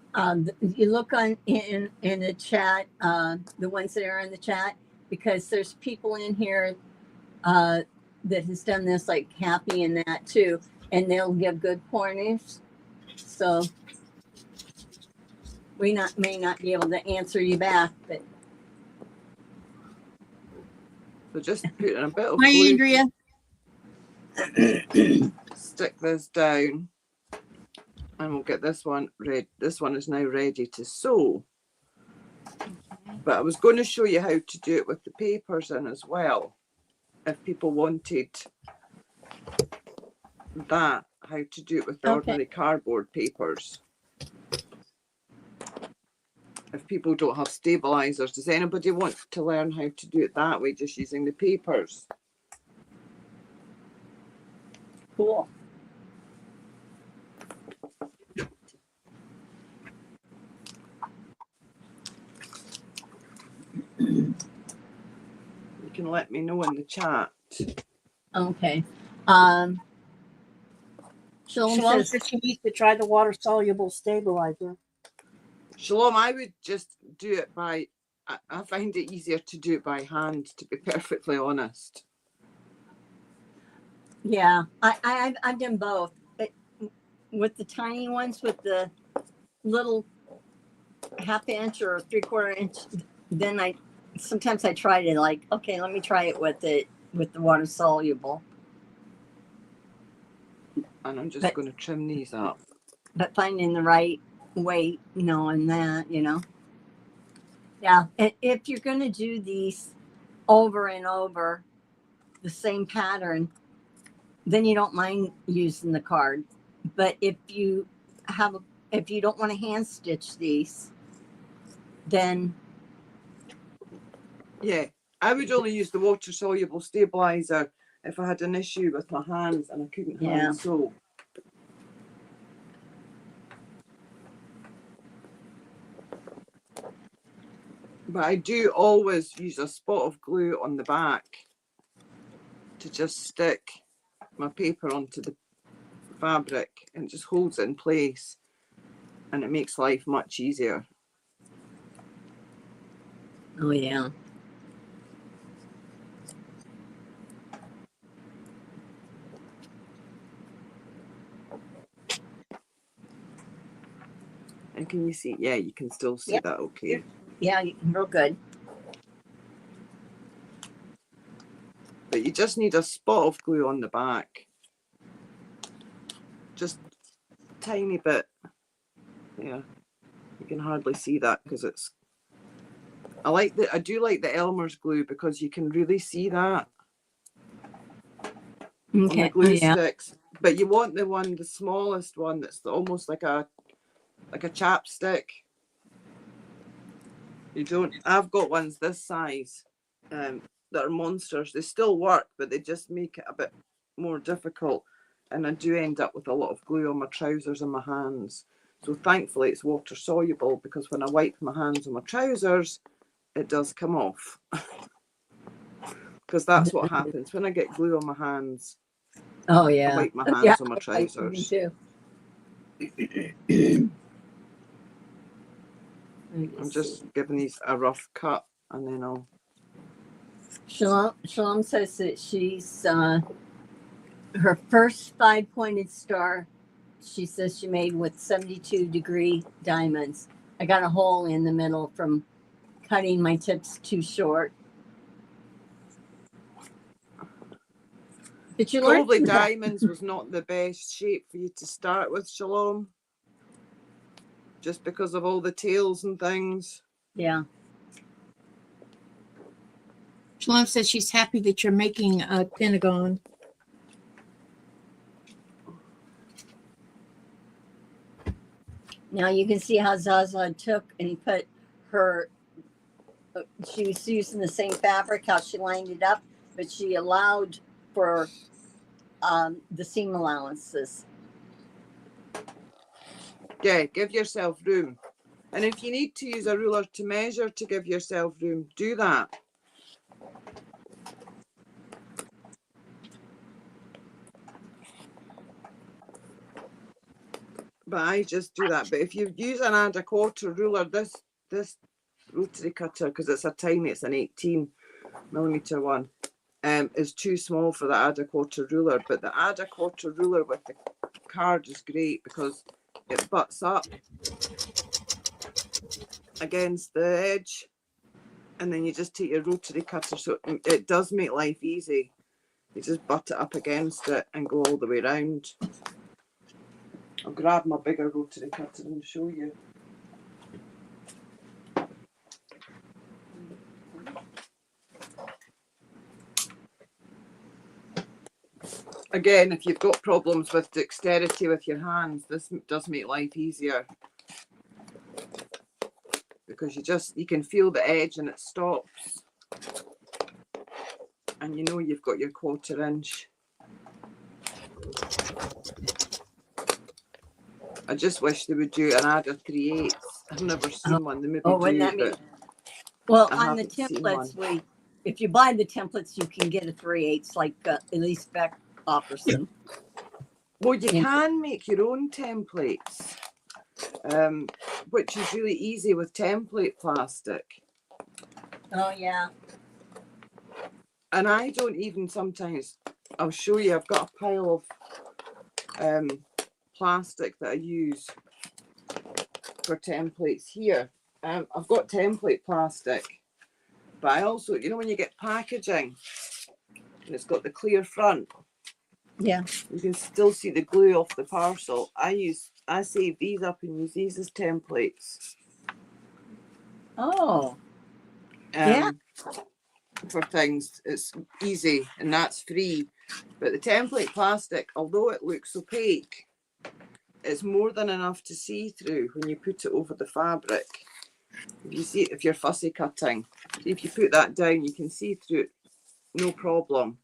You look in the chat, the ones that are in the chat, because there's people in here that has done this, like Happy and that too, and they'll give good pointers. So we may not be able to answer you back, but. So just put in a bit of Hi, glue. Andrea. Stick this down, and we'll get this one ready. This one is now ready to sew. But I was going to show you how to do it with the papers in as well, if people wanted that, how to do it with the ordinary cardboard papers. If people don't have stabilizers, does anybody want to learn how to do it that way, just using the papers? Cool. can let me know in the chat. Okay. Shalom Shalom says, says she needs to try the water-soluble stabilizer. Shalom, I would just do it by, I find it easier to do it by hand, to be perfectly honest. yeah, I've done both. With the tiny ones, with the little ½ inch or 3/4 inch, then sometimes I try to like, okay, let me try it with the water soluble. And I'm just going to trim these up. But finding the right weight, knowing that, Yeah. And if you're going to do these over and over, the same pattern, then you don't mind using the card. But if you don't want to hand stitch these, then Yeah, I would only use the water soluble stabilizer if I had an issue with my hands and I couldn't hand sew. But I do always use a spot of glue on the back to just stick my paper onto the fabric, and it just holds it in place, and it makes life much easier. oh yeah. And can you see? Yeah, you can still see that okay. Yeah, real good. But you just need a spot of glue on the back. Just a tiny bit. Yeah, you can hardly see that because it's, I do like the Elmer's glue because you can really see that on the glue sticks. But you want the smallest one that's almost like a chapstick. You don't, I've got ones this size that are monsters. They still work, but they just make it a bit more difficult. And I do end up with a lot of glue on my trousers and my hands. So thankfully it's water soluble, because when I wipe my hands on my trousers, it does come off. Because that's what happens when I get glue on my hands. Oh yeah. I wipe my hands on my trousers. Me too. I'm just giving these a rough cut, and then I'll. Shalom says that she's her first 5-pointed star. She says she made with 72-degree diamonds. I got a hole in the middle from cutting my tips too short. Did you Probably learn diamonds was not the best shape for you to start with, Shalom. Just because of all the tails and things. Yeah. Shalom says she's happy that you're making a pentagon. Now you can see how Zaza took and put her, she was using the same fabric, how she lined it up, but she allowed for the seam allowances. Yeah, give yourself room. And if you need to use a ruler to measure to give yourself room, do that. But I just do that. But if you use an add a quarter ruler, this rotary cutter, because it's an 18mm one, is too small for the add a quarter ruler. But the add a quarter ruler with the card is great because it butts up against the edge, and then you just take your rotary cutter, so it does make life easy. You just butt it up against it and go all the way around. I'll grab my bigger rotary cutter and show you. Again, if you've got problems with dexterity with your hands, this does make life easier. Because you can feel the edge and it stops. And you know you've got your 1/4 inch. I just wish they would do an add a 3/8. I've never seen one. They maybe do, wouldn't that but well, I on the haven't seen templates, one. if you buy the templates, you can get a 3/8 like Elise Beck offers them. Well, you can make your own templates, which is really easy with template plastic. Oh yeah. And I don't even sometimes, I'll show you, I've got a pile of plastic that I use for templates here. I've got template plastic, but I also, you know, when you get packaging and it's got the clear front, Yeah. you can still see the glue off the parcel. I save these up and use these as templates. Oh. Yeah. For things, it's easy and that's free. But the template plastic, although it looks opaque, it's more than enough to see through when you put it over the fabric. If you see it, if you're fussy cutting, if you put that down, you can see through it, no problem.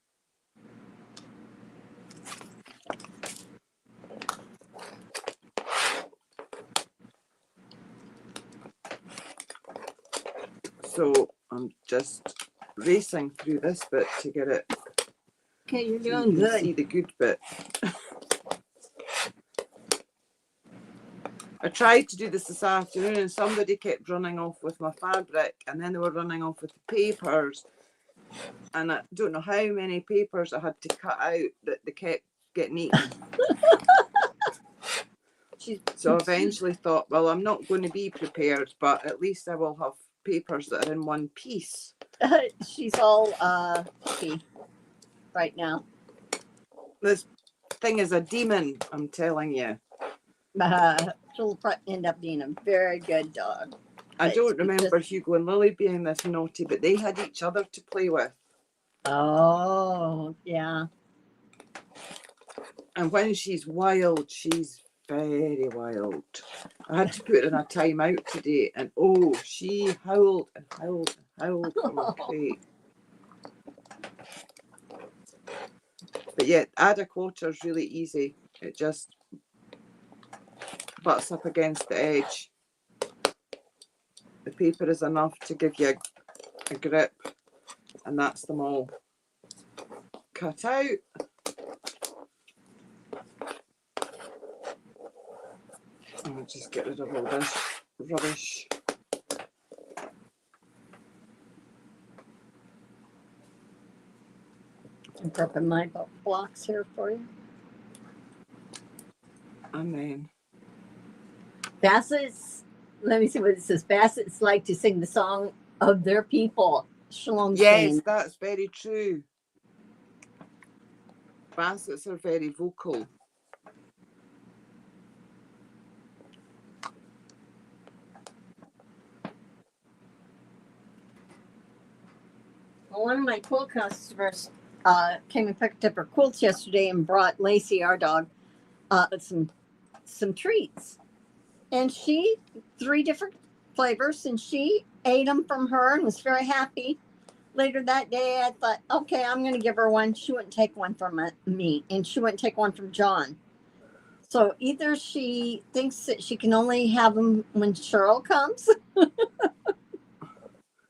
So I'm just racing through this bit to get it. Okay, you're so doing you can good. see the good bit. I tried to do this afternoon and somebody kept running off with my fabric and then they were running off with the papers. And I don't know how many papers I had to cut out that they kept getting eaten. So I eventually thought, well, I'm not going to be prepared, but at least I will have papers that are in one piece. She's all puffy right now. This thing is a demon, I'm telling you. She'll end up being a very good dog. I don't remember Hugo and Lily being this naughty, but they had each other to play with. Oh, yeah. And when she's wild, she's very wild. I had to put her in a timeout today, and oh, she howled and howled and howled from a crate. But yeah, add a quilter is really easy. It just butts up against the edge. The paper is enough to give you a grip, and that's them all cut out. I'll just get rid of all this rubbish. I'm prepping my blocks here for you. And then Bassett's, let me see what it says. Bassett's like to sing the song of their people. Shalom. yes, Shane. that's very true. Bassets are very vocal. Well, one of my quilt customers came and picked up her quilts yesterday and brought Lacey, our dog, some treats. And she, 3 different flavors, and she ate them from her and was very happy. Later that day, I thought, okay, I'm going to give her one. She wouldn't take one from me, and she wouldn't take one from John. So either she thinks that she can only have them when Cheryl comes.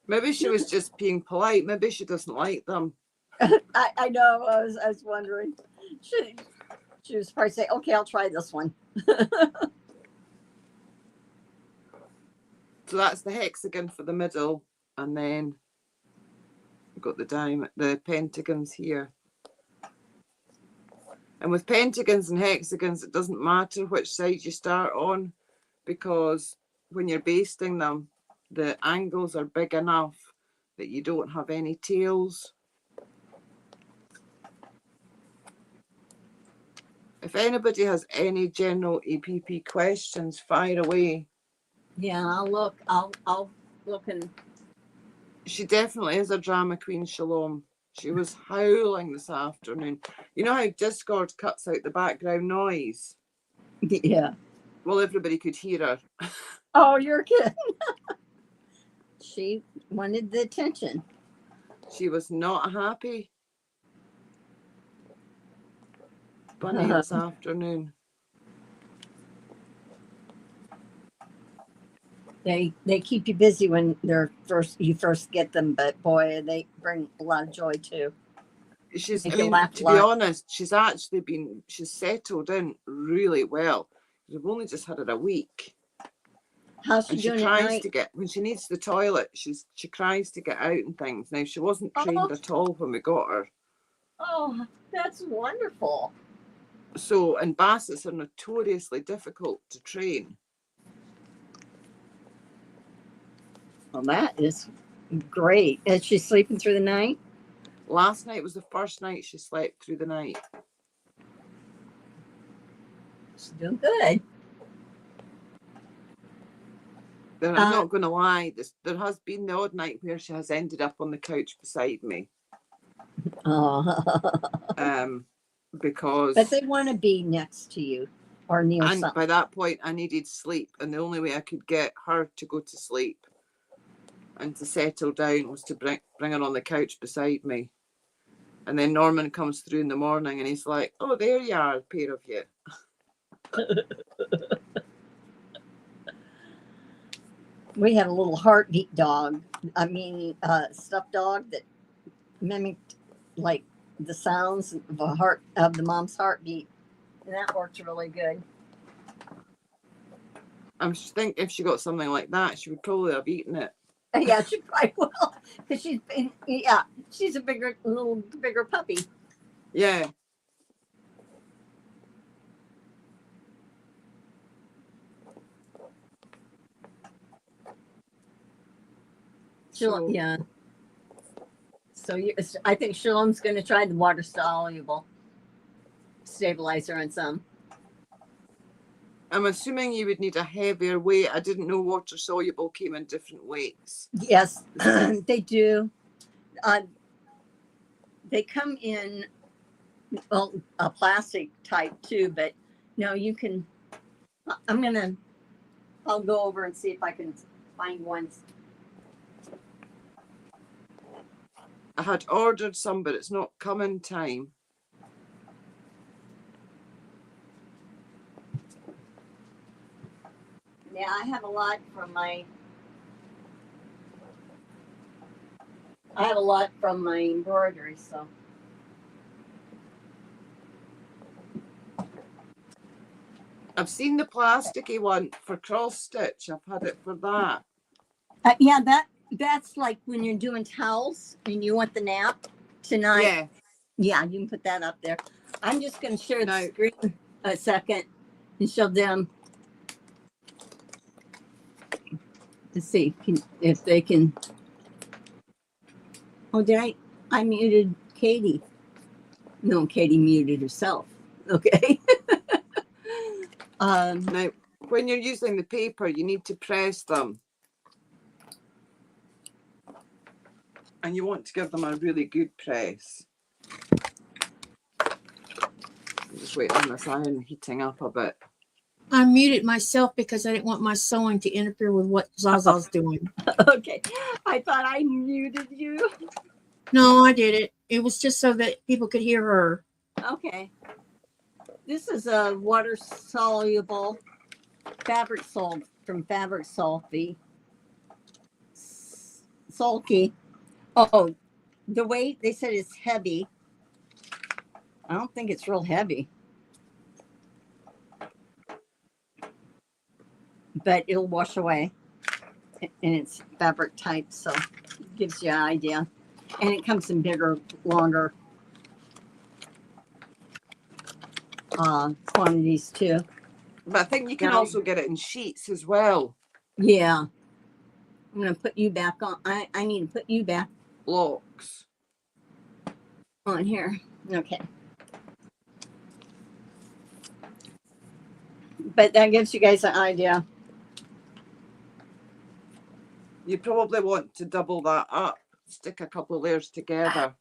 Maybe she was just being polite. Maybe she doesn't like them. I know. I was wondering. She was probably saying, okay, I'll try this one. So that's the hexagon for the middle, and then we've got the pentagons here. And with pentagons and hexagons, it doesn't matter which side you start on, because when you're basting them, the angles are big enough that you don't have any tails. If anybody has any general EPP questions, fire away. Yeah, I'll look and. She definitely is a drama queen, Shalom. She was howling this afternoon. You know how Discord cuts out the background noise? Yeah. Well, everybody could hear her. Oh, you're kidding. She wanted the attention. She was not happy. Bunny this afternoon. They keep you busy when you first get them, but boy, they bring a lot of joy too. She's, Make I you mean, laugh a to be lot. honest, she's settled in really well. We've only just had her a week. How's she And she doing at cries night? to get, when she needs the toilet, she cries to get out and things. Now, she wasn't trained Oh, at all when we got her. oh, that's wonderful. So, and bassets are notoriously difficult to train. Well, that is great. Is she sleeping through the night? Last night was the first night she slept through the night. She's doing good. I'm not going to lie, there has been the odd night where she has ended up on the couch beside me. Oh. Because. But they want to be next to you or near And something. by that point, I needed sleep, and the only way I could get her to go to sleep and to settle down was to bring her on the couch beside me. And then Norman comes through in the morning, and he's like, "Oh, there you are, a pair of you." We had a little heartbeat dog. I mean, stuffed dog that mimicked like the sounds of the mom's heartbeat, and that worked really good. I think if she got something like that, she would probably have eaten it. Yeah, she probably will, because she's a bigger puppy. Yeah. Yeah. So I think Shalom's going to try the water soluble stabilizer on some. I'm assuming you would need a heavier weight. I didn't know water soluble came in different weights. Yes, they do. They come in a plastic type too, but no, you can. I'll go over and see if I can find ones. I had ordered some, but it's not come in time. Yeah, I have a lot from my embroidery, so. I've seen the plasticky one for cross stitch. I've had it for that. Yeah, that's like when you're doing towels and you want the nap tonight. Yeah. Yeah, you can put that up there. I'm just going to share the screen a second and show them. Let's see if they can. Oh, I muted Katie. No, Katie muted herself. Okay. Now, when you're using the paper, you need to press them. And you want to give them a really good press. I'm just waiting on this iron heating up a bit. I muted myself because I didn't want my sewing to interfere with what Zaza's doing. Okay. I thought I muted you. No, I did it. It was just so that people could hear her. Okay. This is a water soluble fabric sole from Fabric Sulky. Oh, the weight they said is heavy. I don't think it's real heavy, but it'll wash away, and it's fabric type, so it gives you an idea. And it comes in bigger, longer quantities too. But I think you can also get it in sheets as well. Yeah. I'm going to put you back on. I need to put you back. Blocks. On here. Okay. But that gives you guys an idea. You probably want to double that up. Stick a couple of layers together.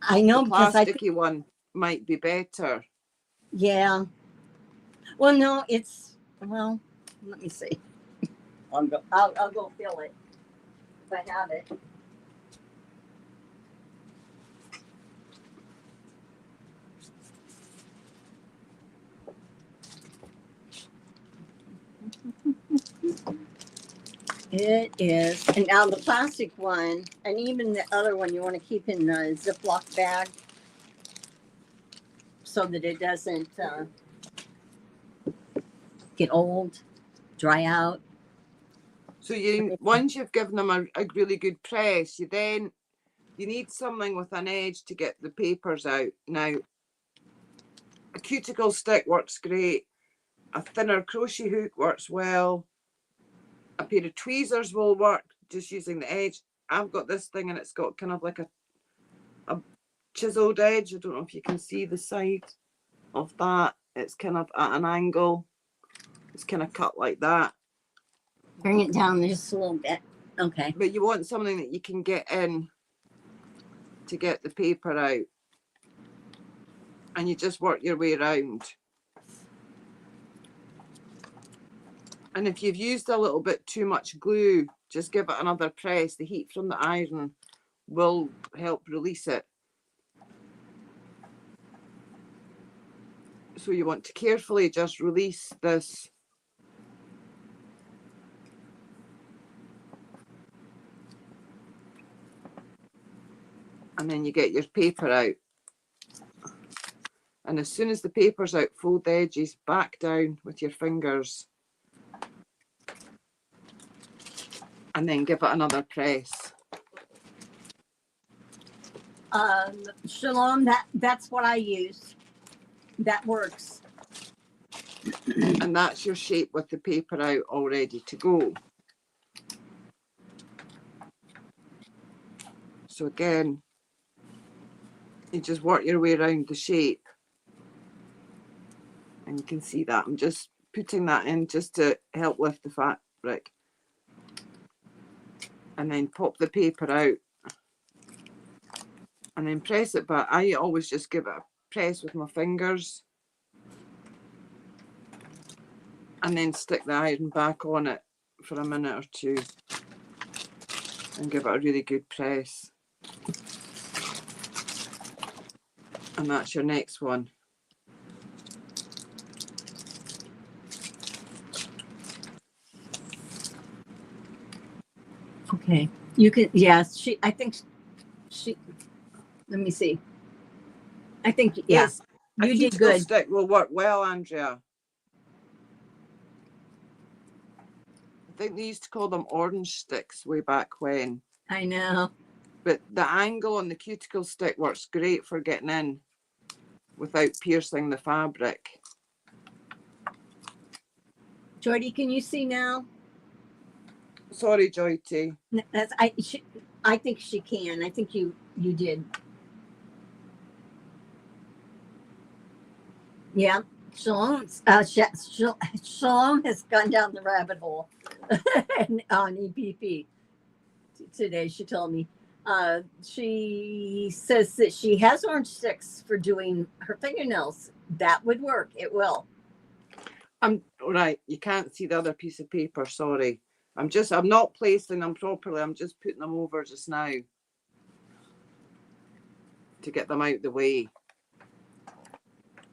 I know, the plasticky one might be better. Yeah. Well, no, let me see. I'll go fill it if I have it. It is. And now the plastic one, and even the other one, you want to keep in a Ziploc bag so that it doesn't get old, dry out. So once you've given them a really good press, you need something with an edge to get the papers out. Now, a cuticle stick works great. A thinner crochet hook works well. A pair of tweezers will work, just using the edge. I've got this thing and it's got kind of like a chiseled edge. I don't know if you can see the side of that. It's kind of at an angle. It's kind of cut like that. Bring it down just a little bit. Okay. But you want something that you can get in to get the paper out. And you just work your way around. And if you've used a little bit too much glue, just give it another press. The heat from the iron will help release it. So you want to carefully just release this. And then you get your paper out. And as soon as the paper's out, fold the edges back down with your fingers. And then give it another press. Shalom, that's what I use. That works. And that's your shape with the paper out all ready to go. So again, you just work your way around the shape. And you can see that. I'm just putting that in just to help lift the fabric. And then pop the paper out. And then press it back. I always just give it a press with my fingers. And then stick the iron back on it for a minute or two. And give it a really good press. And that's your next one. Okay. You can, yes, I think she, let me see. I think, yes, a you did cuticle good. stick will work well, Andrea. I think they used to call them orange sticks way back when. I know. But the angle on the cuticle stick works great for getting in without piercing the fabric. Jordy, can you see now? Sorry, Joyty. That's I think she can. I think you did. Yeah. Shalom has gone down the rabbit hole on EPP today. She told me. She says that she has orange sticks for doing her fingernails. That would work. It will. Right. You can't see the other piece of paper. Sorry. I'm not placing them properly. I'm just putting them over just now to get them out the way.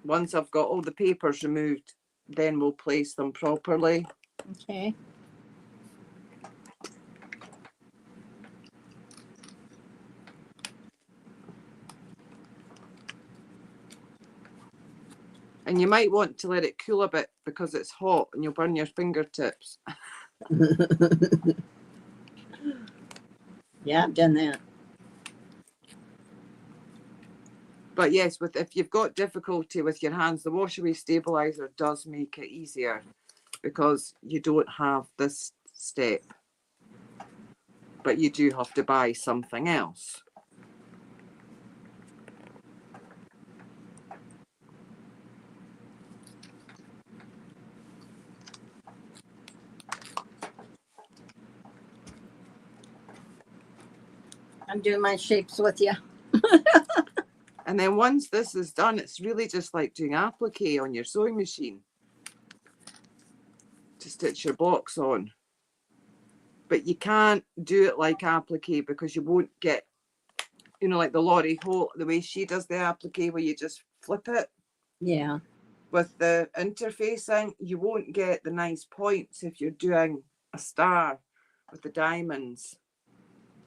Once I've got all the papers removed, then we'll place them properly. Okay. And you might want to let it cool a bit because it's hot and you'll burn your fingertips. Yeah, I've done that. But yes, if you've got difficulty with your hands, the wash away stabilizer does make it easier because you don't have this step. But you do have to buy something else. I'm doing my shapes with you. And then once this is done, it's really just like doing applique on your sewing machine to stitch your blocks on. But you can't do it like applique because you won't get, like the Lottie Holt, the way she does the applique where you just flip it. Yeah. With the interfacing, you won't get the nice points if you're doing a star with the diamonds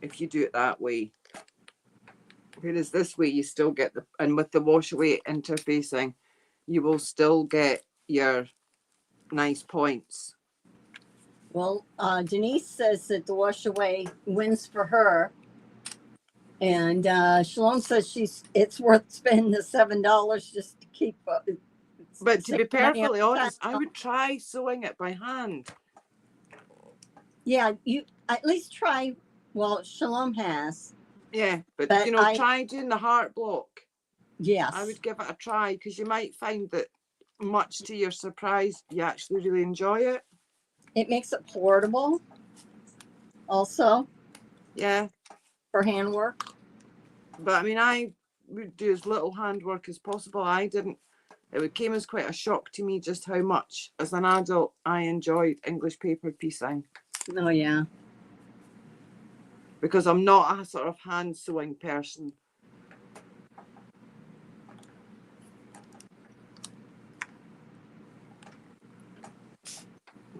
if you do it that way. Whereas this way you still get the, and with the wash away interfacing, you will still get your nice points. Well, Denise says that the wash away wins for her. And Shalom says it's worth spending the $7 just to keep up. But to be perfectly honest, I channel. would try sewing it by hand. Yeah, you at least try. Well, Shalom has. Yeah, but But you know, try doing the heart block. Yes. I would give it a try, because you might find that, much to your surprise, you actually really enjoy it. It makes it portable also. Yeah. For handwork. But I mean, I would do as little handwork as possible. It came as quite a shock to me just how much, as an adult, I enjoyed English paper piecing. Oh, yeah. Because I'm not a sort of hand sewing person.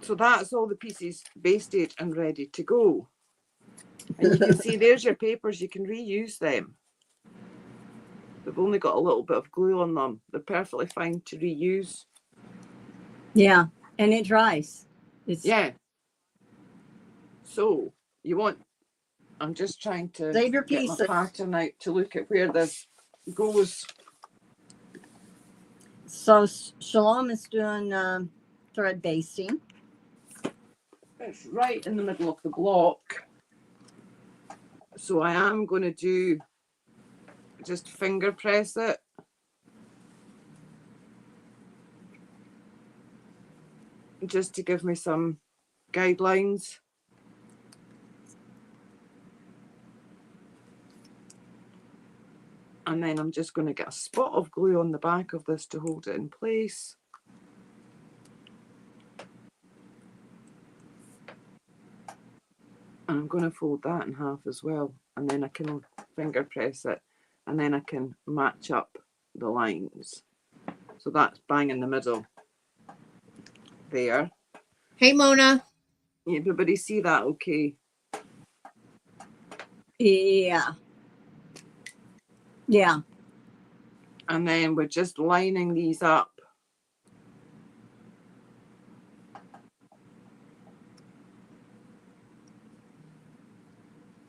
So that's all the pieces basted and ready to go. And you can see there's your papers, you can reuse them. They've only got a little bit of glue on them. They're perfectly fine to reuse. Yeah, and it dries. Yeah. So you want, I'm just trying to save your get pieces. my pattern out to look at where this goes. So Shalom is doing thread basting. It's right in the middle of the block. So I am going to just finger press it. Just to give me some guidelines. And then I'm just going to get a spot of glue on the back of this to hold it in place. And I'm going to fold that in half as well. And then I can finger press it. And then I can match up the lines. So that's bang in the middle. There. Hey, Mona. Everybody see that okay? Yeah. Yeah. And then we're just lining these up.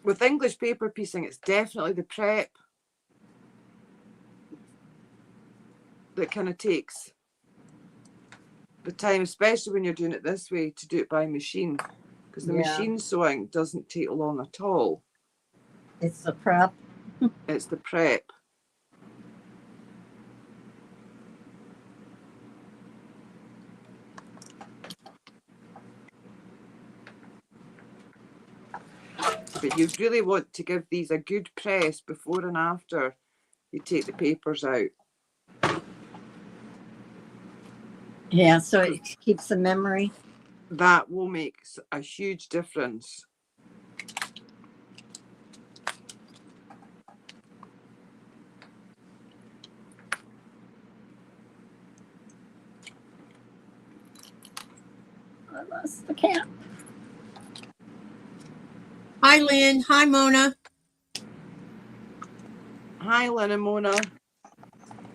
With English paper piecing, it's definitely the prep that kind of takes the time, especially when you're doing it this way, to do it by machine, because the machine sewing doesn't take long at all. It's the prep. It's the prep. But you really want to give these a good press before and after you take the papers out. Yeah, so it keeps the memory. That will make a huge difference. I lost the cap. Hi, Lynn. Hi, Mona. Hi, Lynn and Mona.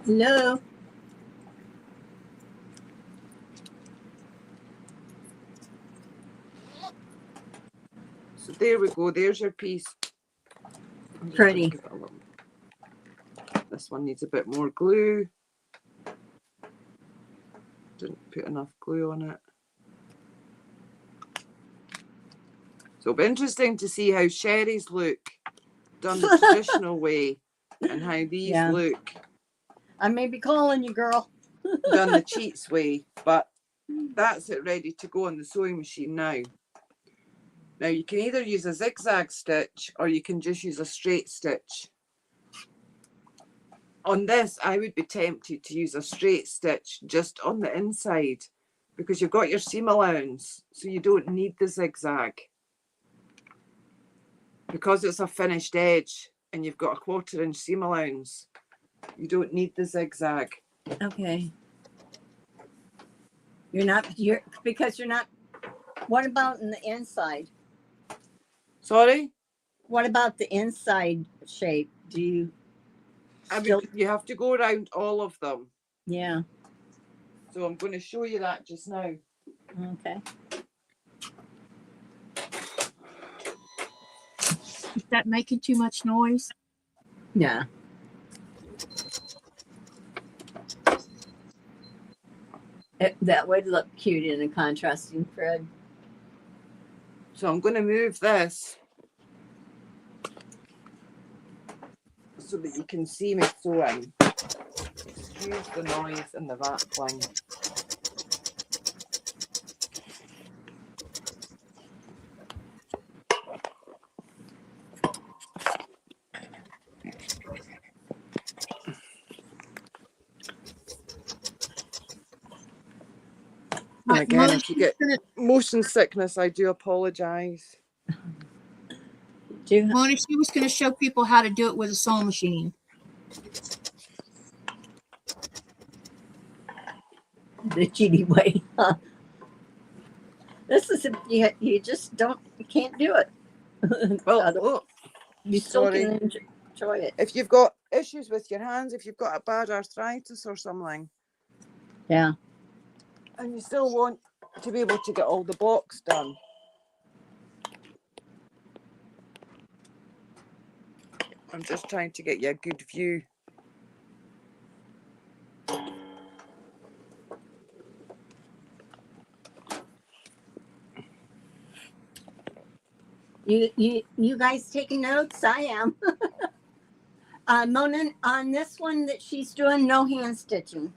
Hello. So there we go. There's your piece. Pretty. This one needs a bit more glue. Didn't put enough glue on it. So it'll be interesting to see how Sherry's look done the traditional way and how these look. I may be calling you, girl. Done the cheats way, but that's it ready to go on the sewing machine now. Now you can either use a zigzag stitch or you can just use a straight stitch. On this, I would be tempted to use a straight stitch just on the inside because you've got your seam allowance, so you don't need the zigzag. Because it's a finished edge and you've got a 1/4 inch seam allowance, you don't need the zigzag. Okay. Because you're not, what about in the inside? Sorry? What about the inside shape? Do you still? You have to go around all of them. Yeah. So I'm going to show you that just now. Okay. Is that making too much noise? Yeah. That would look cute in a contrasting thread. So I'm going to move this so that you can see me sewing. Excuse the noise and the rattling. And again, if you get motion sickness, I do apologise. Mona, she was going to show people how to do it with a sewing machine. The cheaty way. Huh? This is you just don't, you can't do it. Well, you still sorry. can enjoy it. If you've got issues with your hands, if you've got a bad arthritis or something, Yeah. and you still want to be able to get all the blocks done. I'm just trying to get you a good view. You guys taking notes? I am. Mona, on this one that she's doing, no hand stitching.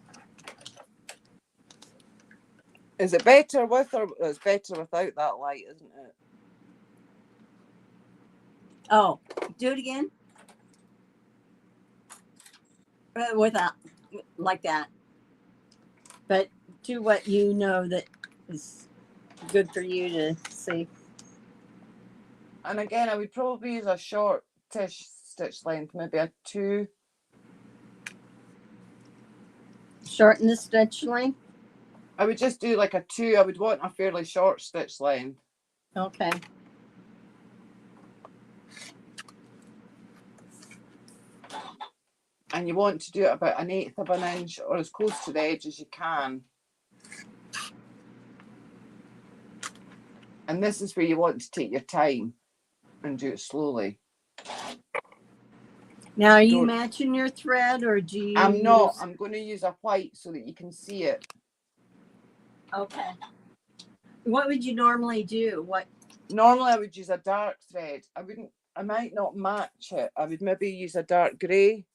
Is it better with or it's better without that light, isn't it? Oh, do it again. Without, like that. But do what you know that is good for you to see. And again, I would probably use a short-ish stitch length, maybe a 2. Shorten the stitch length. I would just do like a 2. I would want a fairly short stitch length. Okay. And you want to do it about 1/8 of an inch or as close to the edge as you can. And this is where you want to take your time and do it slowly. Now, are you matching your thread or do you? I'm not. I'm going to use a white so that you can see it. Okay. What would you normally do? What? Normally I would use a dark thread. I might not match it. I would maybe use a dark grey.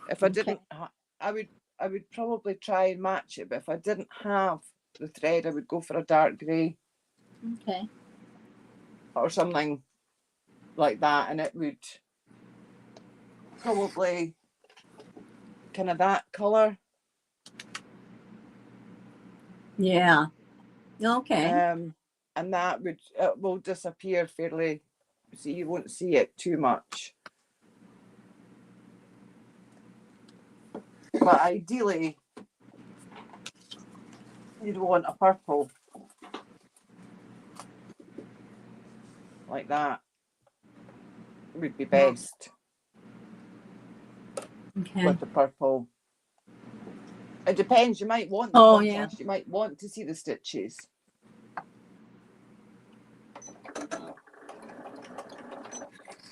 If I didn't, I would probably try and match it. But if I didn't have the thread, I would go for a dark grey. Okay. Or something like that, and it would probably kind of that colour. Yeah. Okay. And that will disappear fairly, so you won't see it too much. But ideally, you'd want a purple like that. Would be best. Okay. With the purple. It depends. You might want the contrast. Yeah. You might want to see the stitches.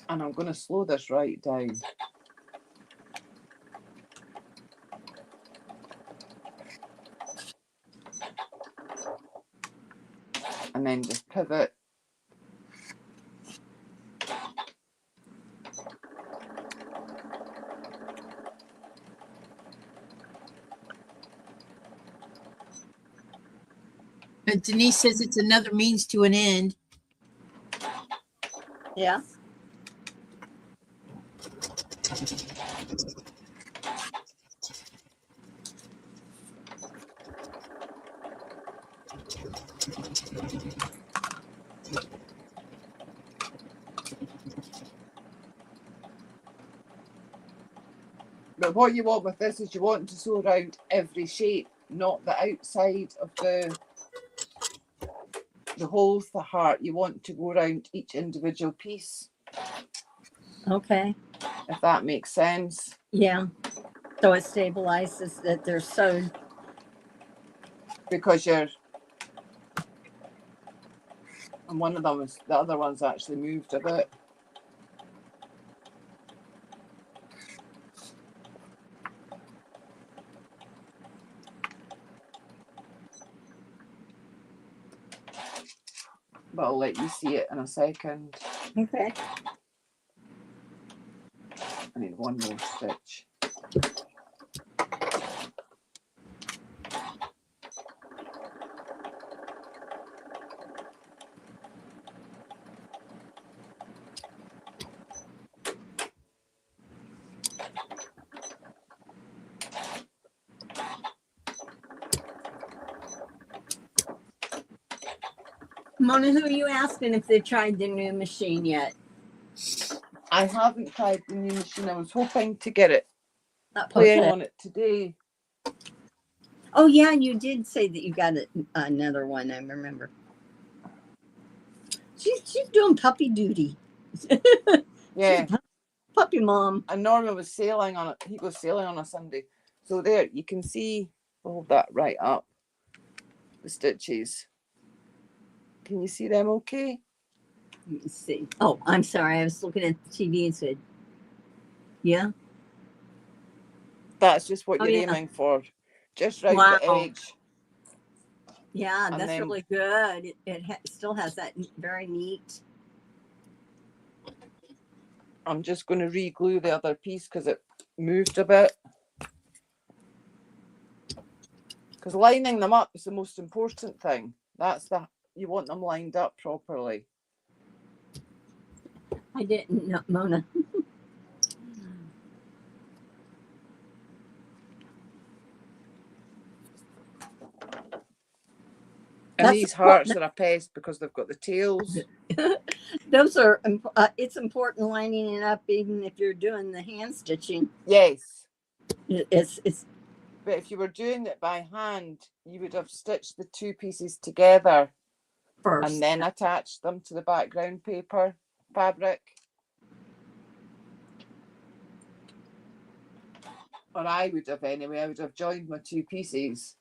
And I'm going to slow this right down. And then just pivot. Denise says it's another means to an end. Yeah. But what you want with this is you want to sew around every shape, not the outside of the the whole heart, you want to go around each individual piece, Okay. if that makes sense. Yeah. So it stabilizes that they're sewed. Because you're, and one of them is, the other one's actually moved a bit. But I'll let you see it in a second. Okay. I need one more stitch. Mona, who are you asking if they tried the new machine yet? I haven't tried the new machine. I was hoping to get it playing Okay. on it today. Oh yeah, you did say that you got another one. I remember. She's doing puppy duty. Yeah. She's puppy mom. And Norman was sailing on it. He goes sailing on a Sunday. So there, you can see, hold that right up, the stitches. Can you see them okay? Let me see. Oh, I'm sorry. I was looking at the TV and said, yeah. That's just what Oh, you're yeah. aiming for. Just round Wow. the edge. Yeah, And that's then- really good. It still has that very neat. I'm just going to re-glue the other piece because it moved a bit. Because lining them up is the most important thing. You want them lined up properly. I didn't know, Mona. And That's these important. hearts are a pest because they've got the tails. Those are, it's important lining it up even if you're doing the hand stitching. Yes. It's But if you were doing it by hand, you would have stitched the two pieces together first. and then attached them to the background paper fabric. Or I would have anyway. I would have joined my two pieces.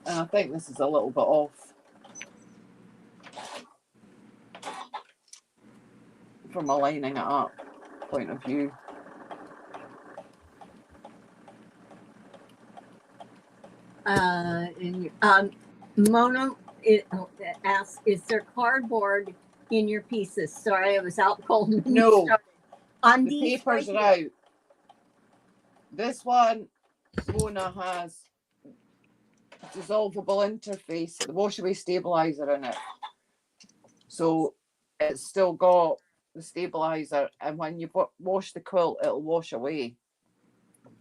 And I think this is a little bit off from a lining it up point of view. Mona asks, is there cardboard in your pieces? Sorry, I was out cold. when you No, started. On the these papers right are here. out. This one, Mona, has dissolvable interface, the wash away stabilizer in it. So it's still got the stabilizer, and when you wash the quilt, it'll wash away.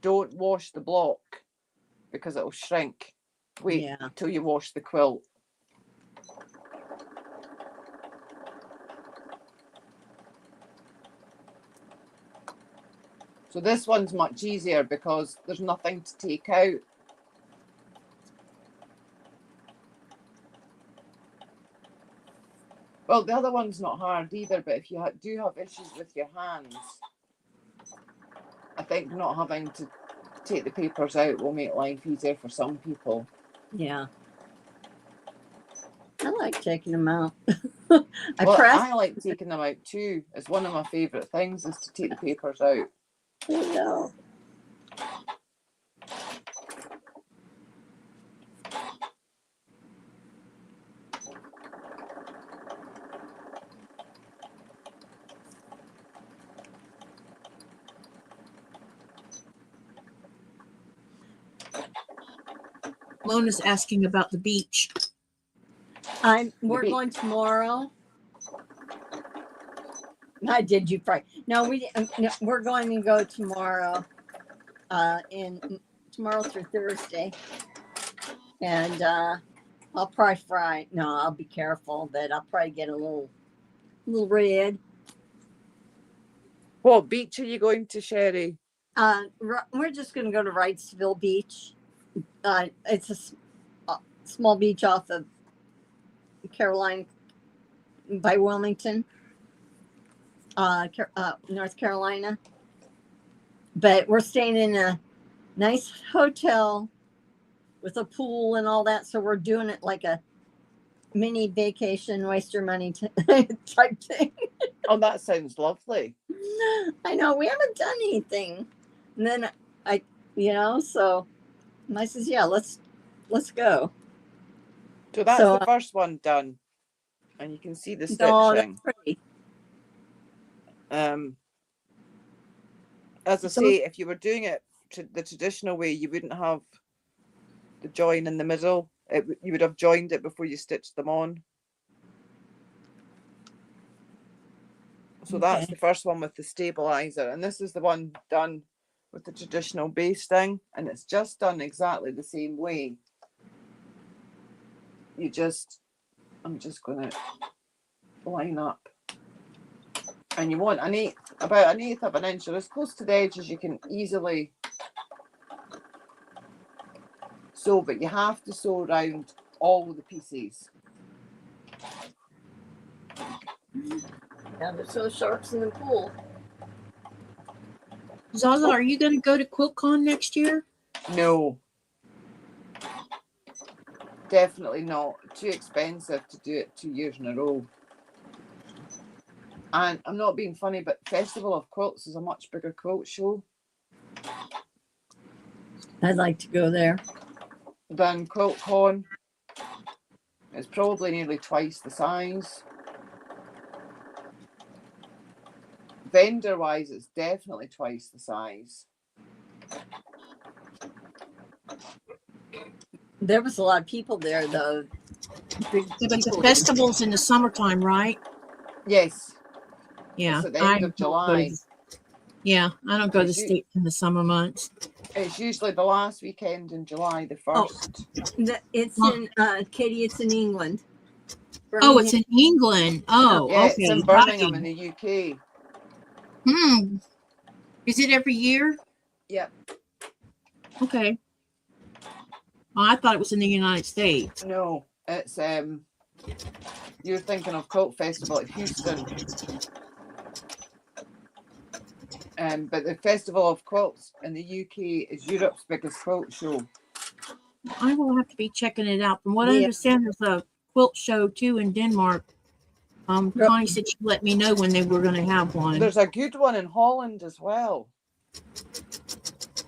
Don't wash the block because it'll shrink. Wait till you wash the quilt. So this one's much easier because there's nothing to take out. Well, the other one's not hard either, but if you do have issues with your hands, I think not having to take the papers out will make life easier for some people. Yeah. I like taking them out. I like taking them out too. It's one of my favourite things is to take the papers out. No. Mona's asking about the beach. We're going tomorrow. I did you Friday? No, we're going to go tomorrow. Tomorrow through Thursday, and I'll probably fry. No, I'll be careful, but I'll probably get a little red. What beach are you going to, Sherry? We're just going to go to Wrightsville Beach. It's a small beach off of Caroline by Wilmington, North Carolina. But we're staying in a nice hotel with a pool and all that. So we're doing it like a mini vacation, waste your money type thing. Oh, that sounds lovely. I know, we haven't done anything. And then so I says, yeah, let's go. So that's the first one done. And you can see the stitching. Oh, that's pretty. As I say, if you were doing it the traditional way, you wouldn't have the join in the middle. You would have joined it before you stitched them on. So that's the first one with the stabilizer, and this is the one done with the traditional basting, and it's just done exactly the same way. I'm just going to line up, and you want about an eighth of an inch, or as close to the edge as you can easily sew, but you have to sew around all the pieces. Yeah, there's no sharks in the pool. Zaza, are you going to go to QuiltCon next year? No. Definitely not. Too expensive to do it 2 years in a row. And I'm not being funny, but Festival of Quilts is a much bigger quilt show. I'd like to go there. Than QuiltCon. It's probably nearly twice the size. Vendor wise, it's definitely twice the size. There was a lot of people there, though. But the festival's in the summertime, right? Yes. Yeah. It's at the end of July. Yeah, I don't go to the States in the summer months. It's usually the last weekend in July, the 1st. It's in, Katie, it's in England. Oh, it's in England. Oh, yeah, okay. It's in Birmingham in the UK. Is it every year? Yep. Okay. Well, I thought it was in the United States. No, it's you're thinking of Quilt Festival at Houston. But the Festival of Quilts in the UK is Europe's biggest quilt show. I will have to be checking it out. From what I understand, there's a quilt show too in Denmark. Connie said she'd let me know when they were going to have one. There's a good one in Holland as well.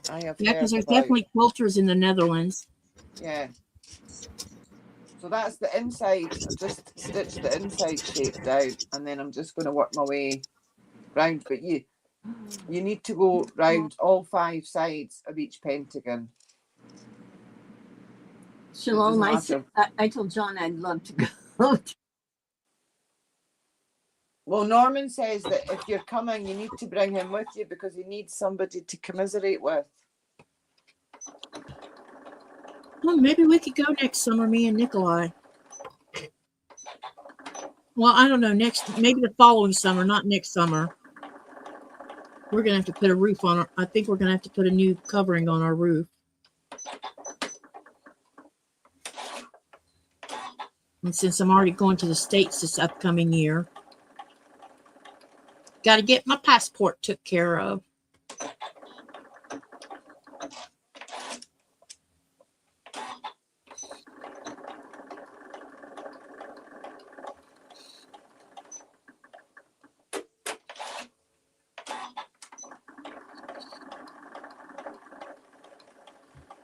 Yeah, because there's definitely quilters in the Netherlands. Yeah. So that's the inside. I've just stitched the inside shape down, and then I'm just going to work my way round. But you need to go round all 5 sides of each pentagon. Shalom, I told John I'd love to go. Well, Norman says that if you're coming, you need to bring him with you because he needs somebody to commiserate with. Well, maybe we could go next summer, me and Nikolai. Well, I don't know, maybe the following summer, not next summer. We're going to have to put a roof on I think we're going to have to put a new covering on our roof. And since I'm already going to the States this upcoming year, got to get my passport took care of.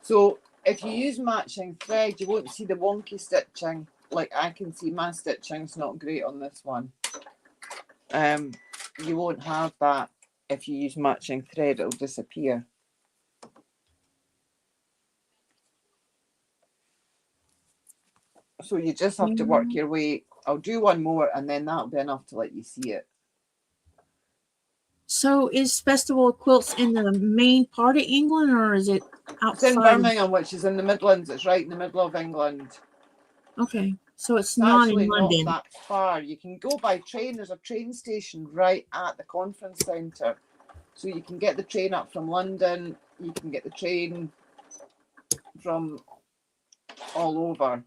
So if you use matching thread, you won't see the wonky stitching. Like I can see my stitching's not great on this one. You won't have that if you use matching thread, it'll disappear. So you just have to work your way. I'll do one more and then that'll be enough to let you see it. So is Festival of Quilts in the main part of England or is it outside? It's in Birmingham, which is in the Midlands. It's right in the middle of England. Okay. So it's It's not actually in not London. that far. You can go by train. There's a train station right at the conference centre. So you can get the train up from London. You can get the train from all over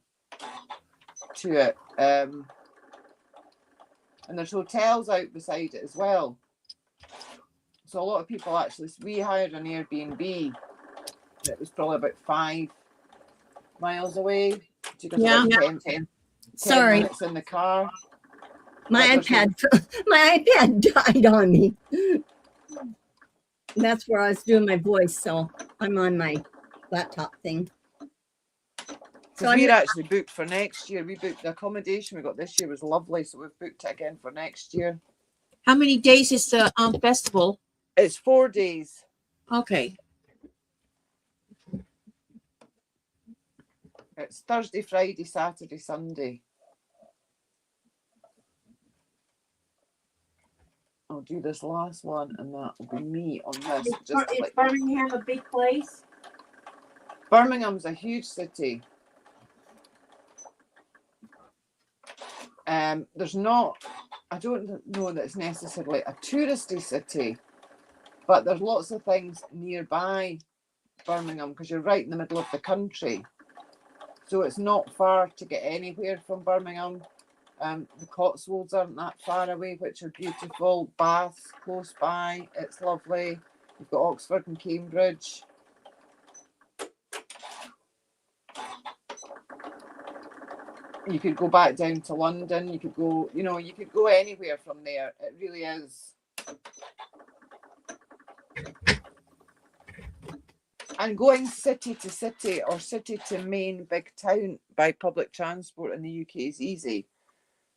to it. And there's hotels out beside it as well. So a lot of people actually, we hired an Airbnb. It was probably about 5 miles away. It took us about 10 Sorry, minutes in the car. my But there's iPad died on me. That's where I was doing my voice, so I'm on my laptop thing. So we're actually booked for next year. We booked the accommodation we got this year was lovely, so we've booked it again for next year. How many days is the festival? It's 4 days. Okay. It's Thursday, Friday, Saturday, Sunday. I'll do this last one, and that will be me on this. Is Birmingham a big place? Birmingham's a huge city. There's not, I don't know that it's necessarily a touristy city, but there's lots of things nearby Birmingham because you're right in the middle of the country. So it's not far to get anywhere from Birmingham. The Cotswolds aren't that far away, which are beautiful. Bath, close by, it's lovely. You've got Oxford and Cambridge. You could go back down to London. You could go, you could go anywhere from there. It really is. And going city to city or city to main big town by public transport in the UK is easy.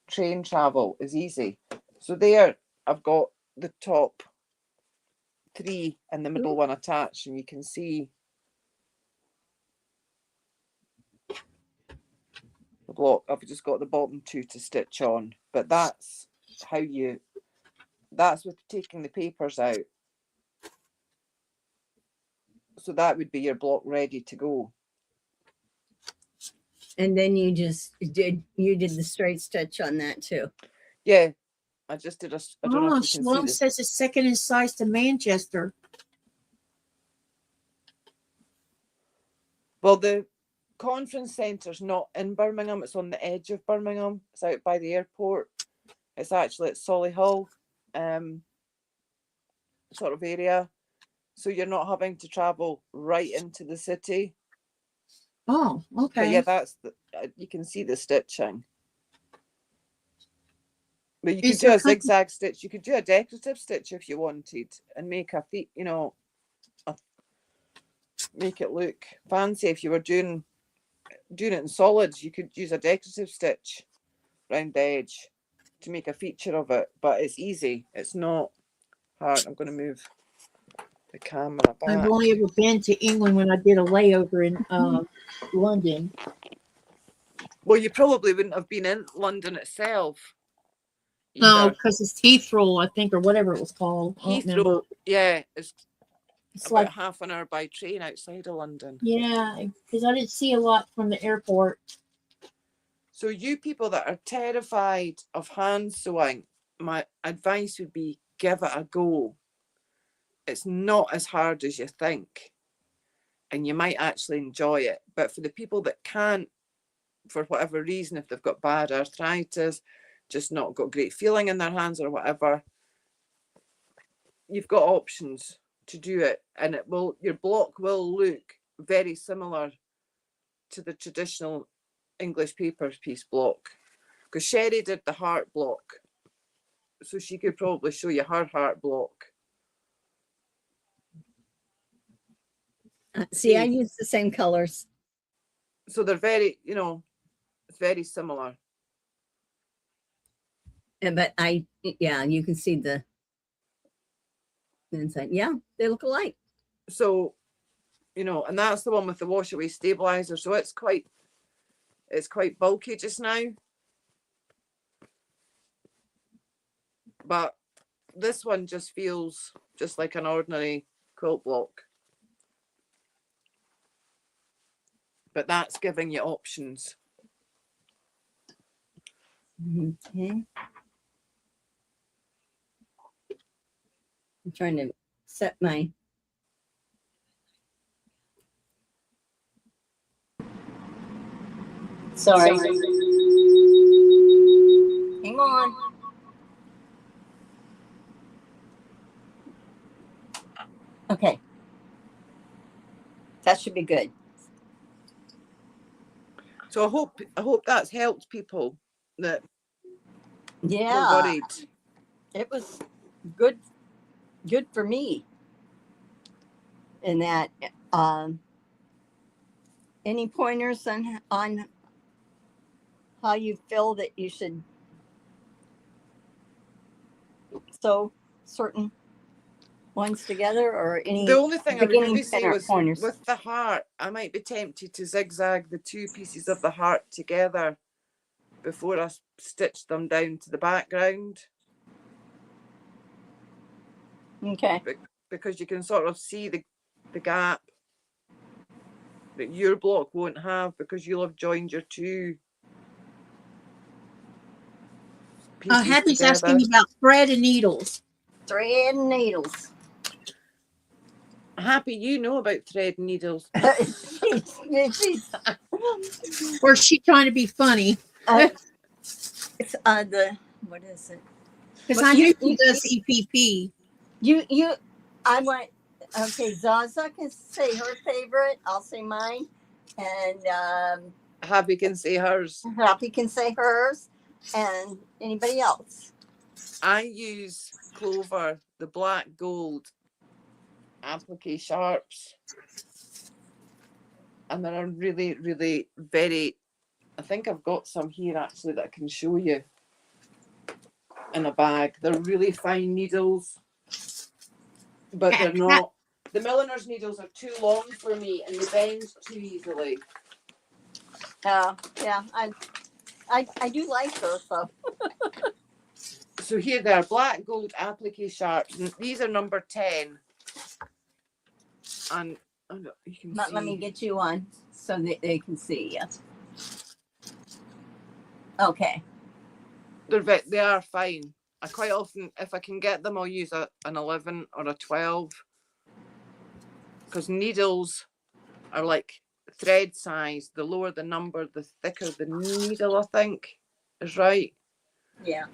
Train travel is easy. So there I've got the top 3 and the middle one attached, and you can see the block. I've just got the bottom 2 to stitch on, but that's with taking the papers out. So that would be your block ready to go. And then you did the straight stitch on that too. Yeah, I just did I don't know if you can Shalom see this. says it's second in size to Manchester. Well, the conference centre's not in Birmingham. It's on the edge of Birmingham. It's out by the airport. It's actually at Solihull sort of area. So you're not having to travel right into the city. Oh, okay. But yeah, that's you can see the stitching. But you could do a zigzag stitch. You could do a decorative stitch if you wanted and make a feet, make it look fancy. If you were doing it in solids, you could use a decorative stitch around the edge to make a feature of it. But it's easy. It's not hard. I'm going to move the camera back. I've only ever been to England when I did a layover in London. Well, you probably wouldn't have been in London itself. No, because it's Heathrow, I think, or whatever it was called. Heathrow, yeah, it's about like half an hour by train outside of London. Yeah, because I didn't see a lot from the airport. So you people that are terrified of hand sewing, my advice would be give it a go. It's not as hard as you think, and you might actually enjoy it. But for the people that can't, for whatever reason, if they've got bad arthritis, just not got great feeling in their hands or whatever, you've got options to do it, and your block will look very similar to the traditional English paper piece block, because Sherry did the heart block, so she could probably show you her heart block. See, I use the same colors. So they're very, it's very similar. But you can see the inside. Yeah, they look alike. So, and that's the one with the wash away stabilizer. So it's quite bulky just now. But this one just feels just like an ordinary quilt block. But that's giving you options. Okay. I'm trying to set my. Sorry. Hang on. Okay. That should be good. So I hope that's helped people that were Yeah, worried. it was good for me. In that, any pointers on how you feel that you should sew certain ones together, or any The only thing I would beginning maybe say was pointers? with the heart, I might be tempted to zigzag the two pieces of the heart together before I stitch them down to the background. Okay. Because you can sort of see the gap that your block won't have, because you'll have joined your two pieces Happy's together. asking me about thread and needles. Thread and needles. Happy, you know about thread and needles. Or is she trying to be funny? It's the, what is it? Because I knew she does EPP. I want, okay, Zaza can say her favorite. I'll say mine. And Happy can say hers. Happy can say hers. And anybody else? I use Clover, the black gold applique sharps. And they're really, really very, I think I've got some here actually that I can show you in a bag. They're really fine needles, but they're not. The milliner's needles are too long for me and they bend too easily. Yeah, I do like those though. So here they are, black gold applique sharps. And these are number 10. And you can see. Let me get you one so that they can see. Yes. Okay. They are fine. I quite often, if I can get them, I'll use an 11 or a 12. Because needles are like thread size. The lower the number, the thicker the needle, I think, is right. Yeah.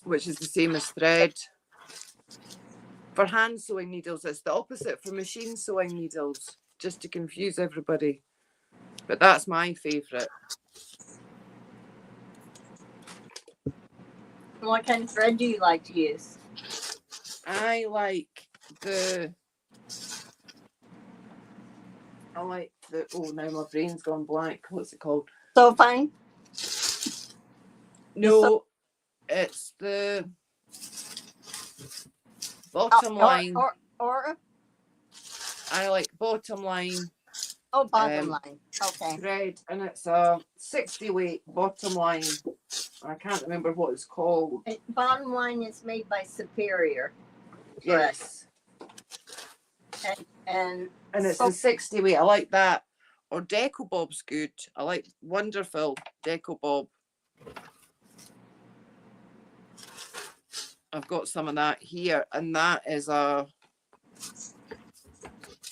Which is the same as thread. For hand sewing needles, it's the opposite for machine sewing needles, just to confuse everybody. But that's my favourite. What kind of thread do you like to use? I like the, oh, now my brain's gone blank. What's it called? So fine? No, it's the bottom line. Or I like bottom line. Oh, bottom line. Okay. Thread, and it's a 60 weight bottom line. I can't remember what it's called. Bottom line is made by Superior. Yes. And it's a 60 weight. I like that. Or Deco Bob's good. I like Wonderful Deco Bob. I've got some of that here, and that is a,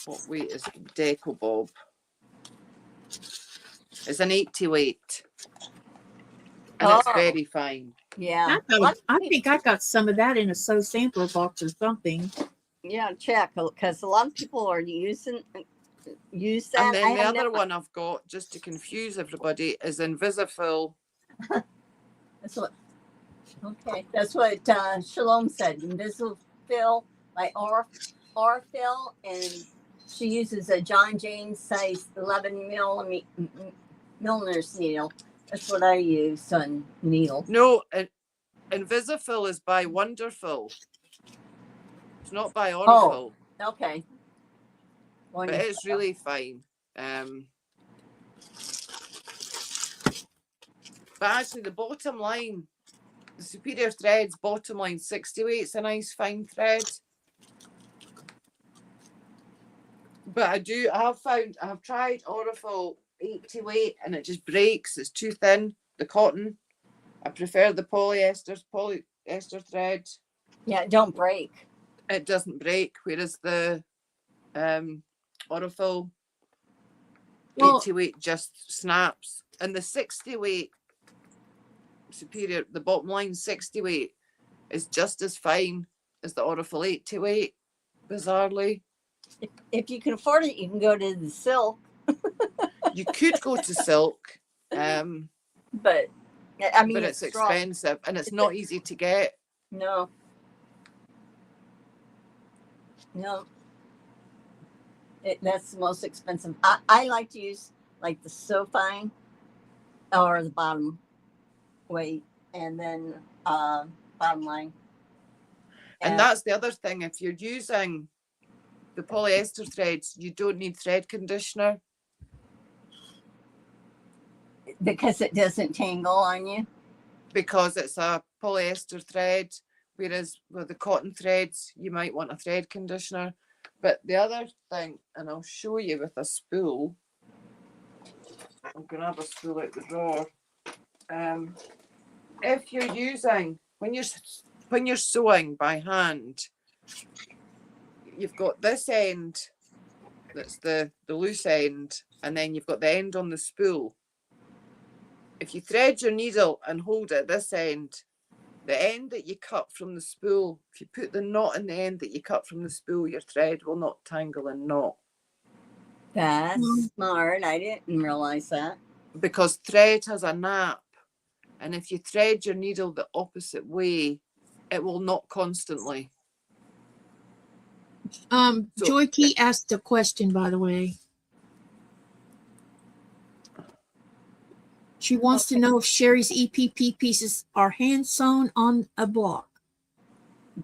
what weight is Deco Bob? It's an 80 weight. And it's very fine. Yeah. I think I got some of that in a sew sampler box or something. Yeah, check, because a lot of people are use that. And then the other one I've got, just to confuse everybody, is Invisifill. That's what. Okay, that's what Shalom said. Invisifill by Orfil, and she uses a John James size 11 millimeters needle. That's what I use on needle. No, Invisifill is by Wonderful. It's not by Orfil. Oh, okay. Wonderful. But it's really fine. But actually, the bottom line, the Superior Threads bottom line 60 weight, it's a nice fine thread. But I have tried Orfil 80 weight and it just breaks. It's too thin, the cotton. I prefer the polyester thread. Yeah, it don't break. It doesn't break, whereas the Aurifil 80 weight just snaps. And the 60 weight superior, the bottom line 60 weight is just as fine as the Aurifil 80 weight, bizarrely. If you can afford it, you can go to the silk. You could go to silk, but I mean, but it's expensive and it's not easy to get. No. That's the most expensive. I like to use like the so fine or the bottom weight and then bottom line. And that's the other thing. If you're using the polyester threads, you don't need thread conditioner. Because it doesn't tangle on you? Because it's a polyester thread, whereas with the cotton threads, you might want a thread conditioner. But the other thing, and I'll show you with a spool. I'm going to have a spool out the drawer. If you're using, when you're sewing by hand, you've got this end, that's the loose end, and then you've got the end on the spool. If you thread your needle and hold it at this end, the end that you cut from the spool, if you put the knot in the end that you cut from the spool, your thread will not tangle and knot. That's smart. I didn't realize that. Because thread has a nap, and if you thread your needle the opposite way, it will knot constantly. Joy Key asked a question, by the way. She wants to know if Sherry's EPP pieces are hand sewn on a block.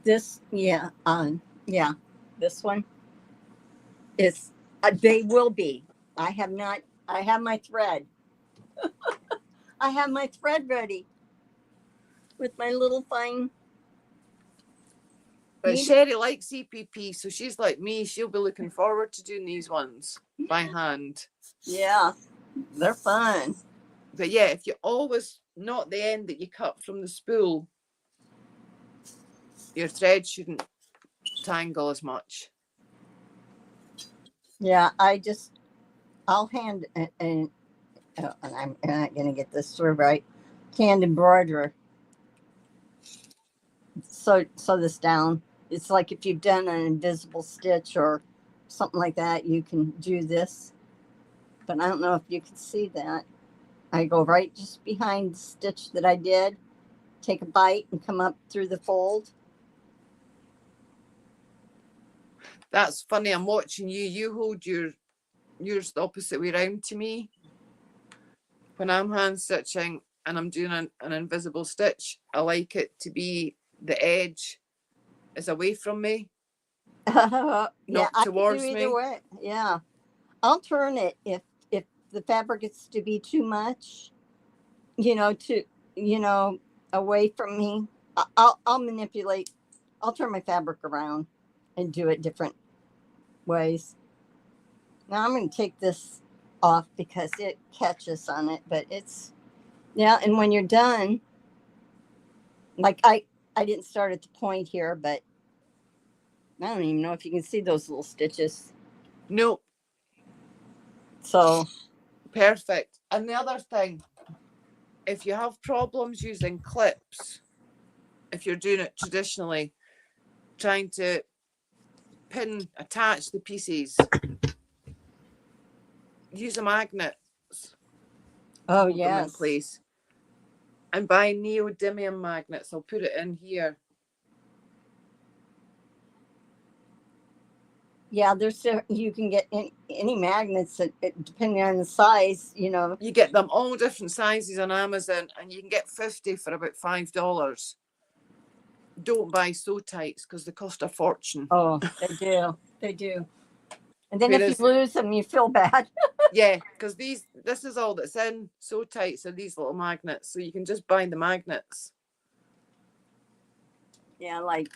This, this one is, they will be. I have my thread. I have my thread ready with my little fine. But Sherry likes EPP, so she's like me. She'll be looking forward to doing these ones by hand. Yeah, they're fun. But yeah, if you always knot the end that you cut from the spool, your thread shouldn't tangle as much. Yeah, I'll hand, and I'm not going to get this through right, hand embroiderer. Sew this down. It's like if you've done an invisible stitch or something like that, you can do this. But I don't know if you can see that. I go right just behind the stitch that I did, take a bite and come up through the fold. That's funny. I'm watching you. You hold yours the opposite way around to me. When I'm hand stitching and I'm doing an invisible stitch, I like it to be the edge is away from me, not towards me. Either way. Yeah, I'll turn it if the fabric is to be too much, away from me. I'll manipulate. I'll turn my fabric around and do it different ways. Now I'm going to take this off because it catches on it, but it's, and when you're done, like I didn't start at the point here, but I don't even know if you can see those little stitches. Nope. So perfect. And the other thing, if you have problems using clips, if you're doing it traditionally, trying to attach the pieces, use a magnet. Oh, yes. In place. And buy neodymium magnets. I'll put it in here. Yeah, you can get any magnets depending on the size, You get them all different sizes on Amazon, and you can get 50 for about $5. Don't buy so tights because they cost a fortune. Oh, they do. They do. And then if you lose them, you feel bad. Yeah, because this is all that's in so tights are these little magnets, so you can just buy the magnets. Yeah, like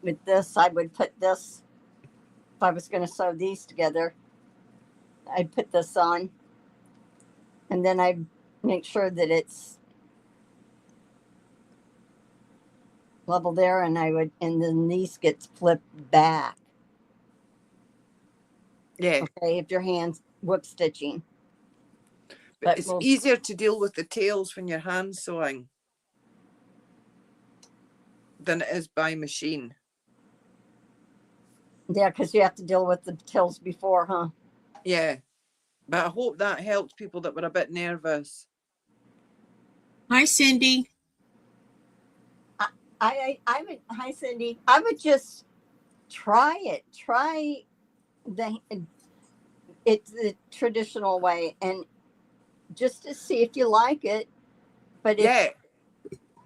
with this, I would put this. If I was going to sew these together, I'd put this on, and then I'd make sure that it's level there, and and then these gets flipped back. Yeah. Okay, if your hand's whip stitching. But it's easier to deal with the tails when you're hand sewing than it is by machine. Yeah, because you have to deal with the tails before, huh? Yeah. But I hope that helped people that were a bit nervous. Hi, Cindy. I would, hi Cindy. I would just try it. Try it's the traditional way, and just to see if you like it. But yeah,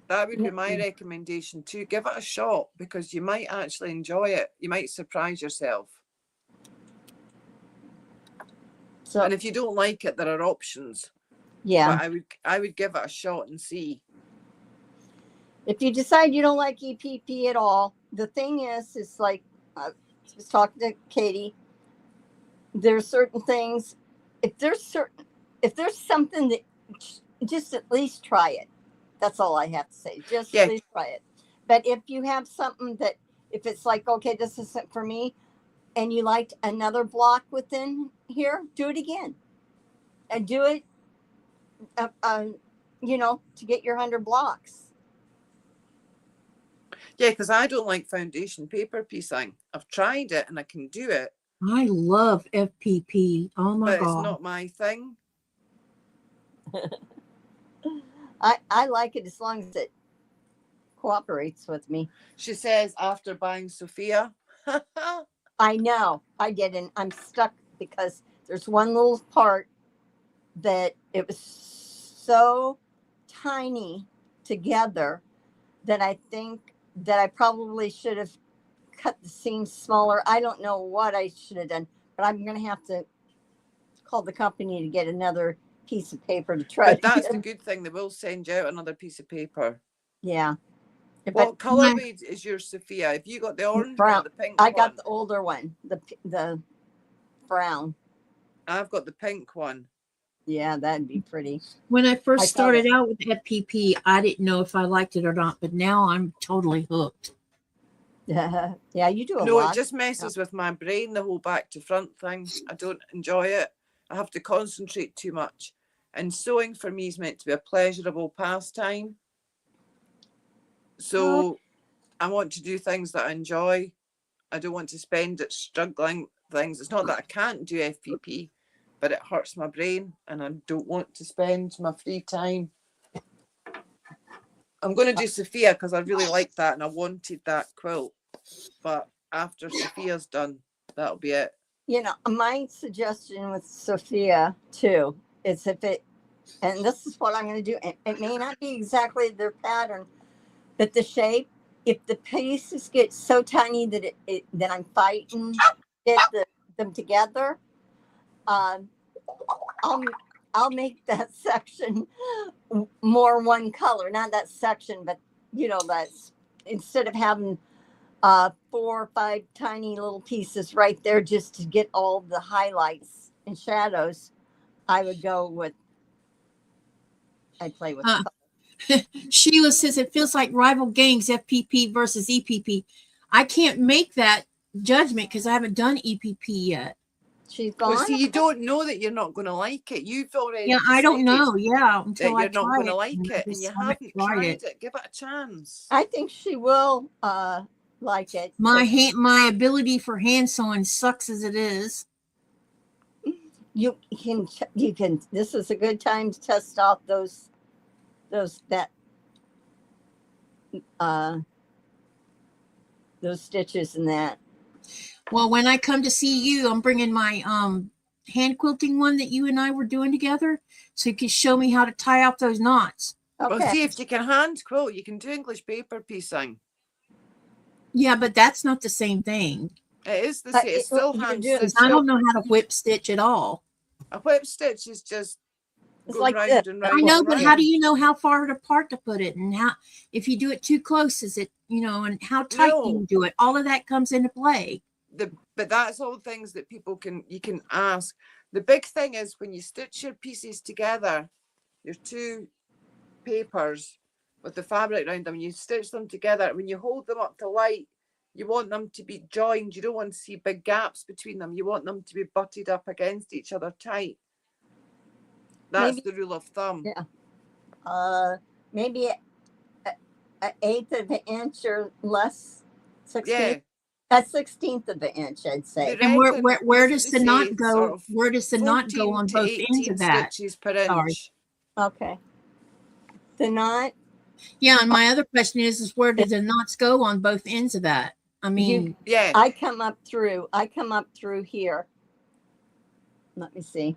that would be my recommendation too. Give it a shot, because you might actually enjoy it. You might surprise yourself. So, and if you don't like it, there are options. Yeah, but I would give it a shot and see. If you decide you don't like EPP at all, the thing is like I was talking to Katie. There's certain things. If there's something that, just at least try it. That's all I have to say. Just at least try it. But if you have something that, if it's like, okay, this isn't for me, and you liked another block within here, do it again, and do it. To get your 100 blocks. Yeah, because I don't like foundation paper piecing. I've tried it and I can do it. I love FPP. Oh my God. But it's not my thing. I like it as long as it cooperates with me. She says after buying Sophia. I know. I didn't. I'm stuck because there's one little part that it was so tiny together that I think that I probably should have cut the seams smaller. I don't know what I should have done, but I'm going to have to call the company to get another piece of paper to try. But that's the good thing. They will send you out another piece of paper. Yeah. What colorway is your Sophia? Have you got the orange brown, or the pink I one? got the older one, the brown. I've got the pink one. Yeah, that'd be pretty. When I first started out with FPP, I didn't know if I liked it or not, but now I'm totally hooked. Yeah, you do a lot. No, it just messes with my brain, the whole back to front thing. I don't enjoy it. I have to concentrate too much. And sewing for me is meant to be a pleasurable pastime. So I want to do things that I enjoy. I don't want to spend it struggling things. It's not that I can't do FPP, but it hurts my brain and I don't want to spend my free time. I'm going to do Sophia because I really like that and I wanted that quilt. But after Sophia's done, that'll be it. My suggestion with Sophia too is if it, and this is what I'm going to do, it may not be exactly their pattern, but the shape, if the pieces get so tiny that that I'm fighting to get them together, I'll make that section more one color. Not that section, but that's instead of having 4 or 5 tiny little pieces right there just to get all the highlights and shadows, I would go with. I play with. Sheila says it feels like rival gangs, FPP versus EPP. I can't make that judgment because I haven't done EPP yet. She's gone. Well, see, you don't know that you're not going to like it. You've already. Yeah, I don't know. Yeah, until you're not going to like it, and you haven't tried it. Give it a chance. I think she will like it. My ability for hand sewing sucks as it is. You can. This is a good time to test out those stitches and that. Well, when I come to see you, I'm bringing my hand quilting one that you and I were doing together, so you can show me how to tie up those knots. Okay. Well, see, if you can hand quilt, you can do English paper piecing. Yeah, but that's not the same thing. It is the same. It's still hand stitch. I don't know how to whip stitch at all. A whip stitch is just it's like round and round. I know, but how do you know how far apart to put it, and how if you do it too close, is it and how tight do you do it? All of that comes into play. But that's all things that you can ask. The big thing is when you stitch your pieces together, your two papers, with the fabric around them. You stitch them together. When you hold them up to light, you want them to be joined. You don't want to see big gaps between them. You want them to be butted up against each other tight. That's the rule of thumb. Yeah. Maybe an eighth of an inch or less. 16th. Yeah. A 16th of an inch, I'd say. And where does the knot go? Where does the knot go on both ends of that? Stitches per inch. Okay. The knot. Yeah, and my other question is where do the knots go on both ends of that? I mean, yeah. I come up through here. Let me see.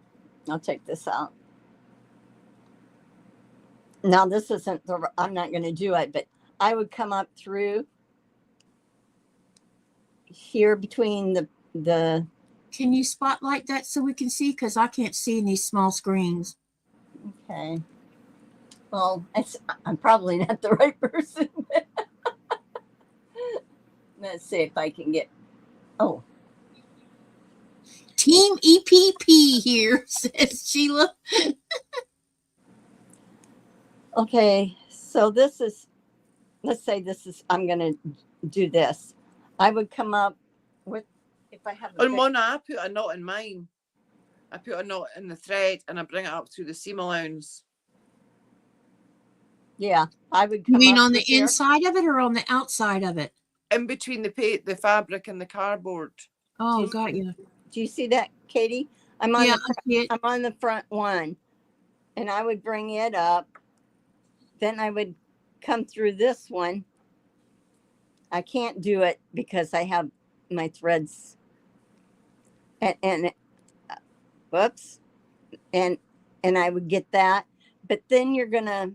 I'll take this out. Now this isn't I'm not going to do it, but I would come up through here between the. Can you spotlight that so we can see? Because I can't see in these small screens. Okay. Well, I'm probably not the right person. Let's see if I can get. Oh. Team EPP here, says Sheila. Okay, so this is, let's say this is, I'm going to do this. I would come up with, if I have On one, I put a knot in mine. I put a knot in the thread and I bring it up through the seam allowance. Yeah, I would come You mean up on the here. inside of it or on the outside of it? In between the fabric and the cardboard. Oh, got you. Do you see that, Katie? I'm on, Yeah, the, I see it. I'm on the front one. And I would bring it up. Then I would come through this one. I can't do it because I have my threads. And whoops. And I would get that. But then you're going to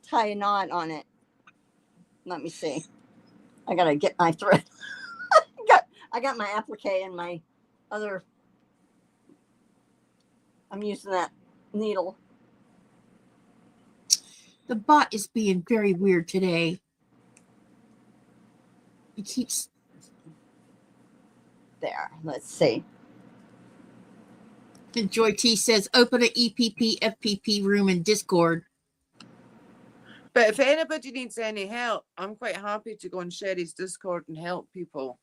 tie a knot on it. Let me see. I got to get my thread. I got my applique and my other. I'm using that needle. The bot is being very weird today. It keeps. There. Let's see. And Joy T says, open an EPP FPP room in Discord. But if anybody needs any help, I'm quite happy to go on Sherry's Discord and help people.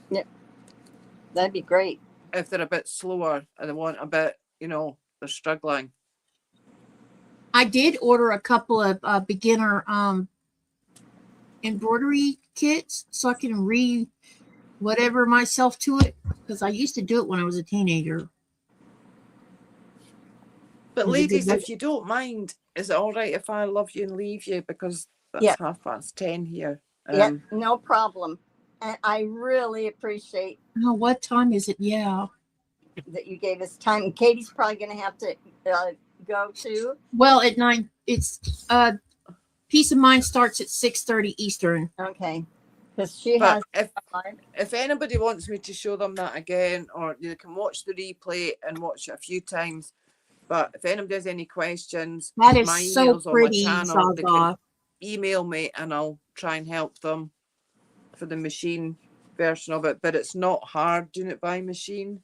Yep. That'd be great. If they're a bit slower and they want a bit, they're struggling. I did order a couple of beginner embroidery kits so I can read whatever myself to it, because I used to do it when I was a teenager. But ladies, if you don't mind, is it all right if I love you and leave you? Because that's 10:30 here. Yeah, no problem. And I really appreciate. Oh, what time is it? Yeah. That you gave us time. Katie's probably going to have to go too. Well, at 9, it's Peace of Mind starts at 6:30 Eastern. Okay. Because she has. If anybody wants me to show them that again, or you can watch the replay and watch it a few times. But if anybody has any questions, that is my so email's pretty, on my channel. Zaza. They can email me and I'll try and help them for the machine version of it. But it's not hard doing it by machine.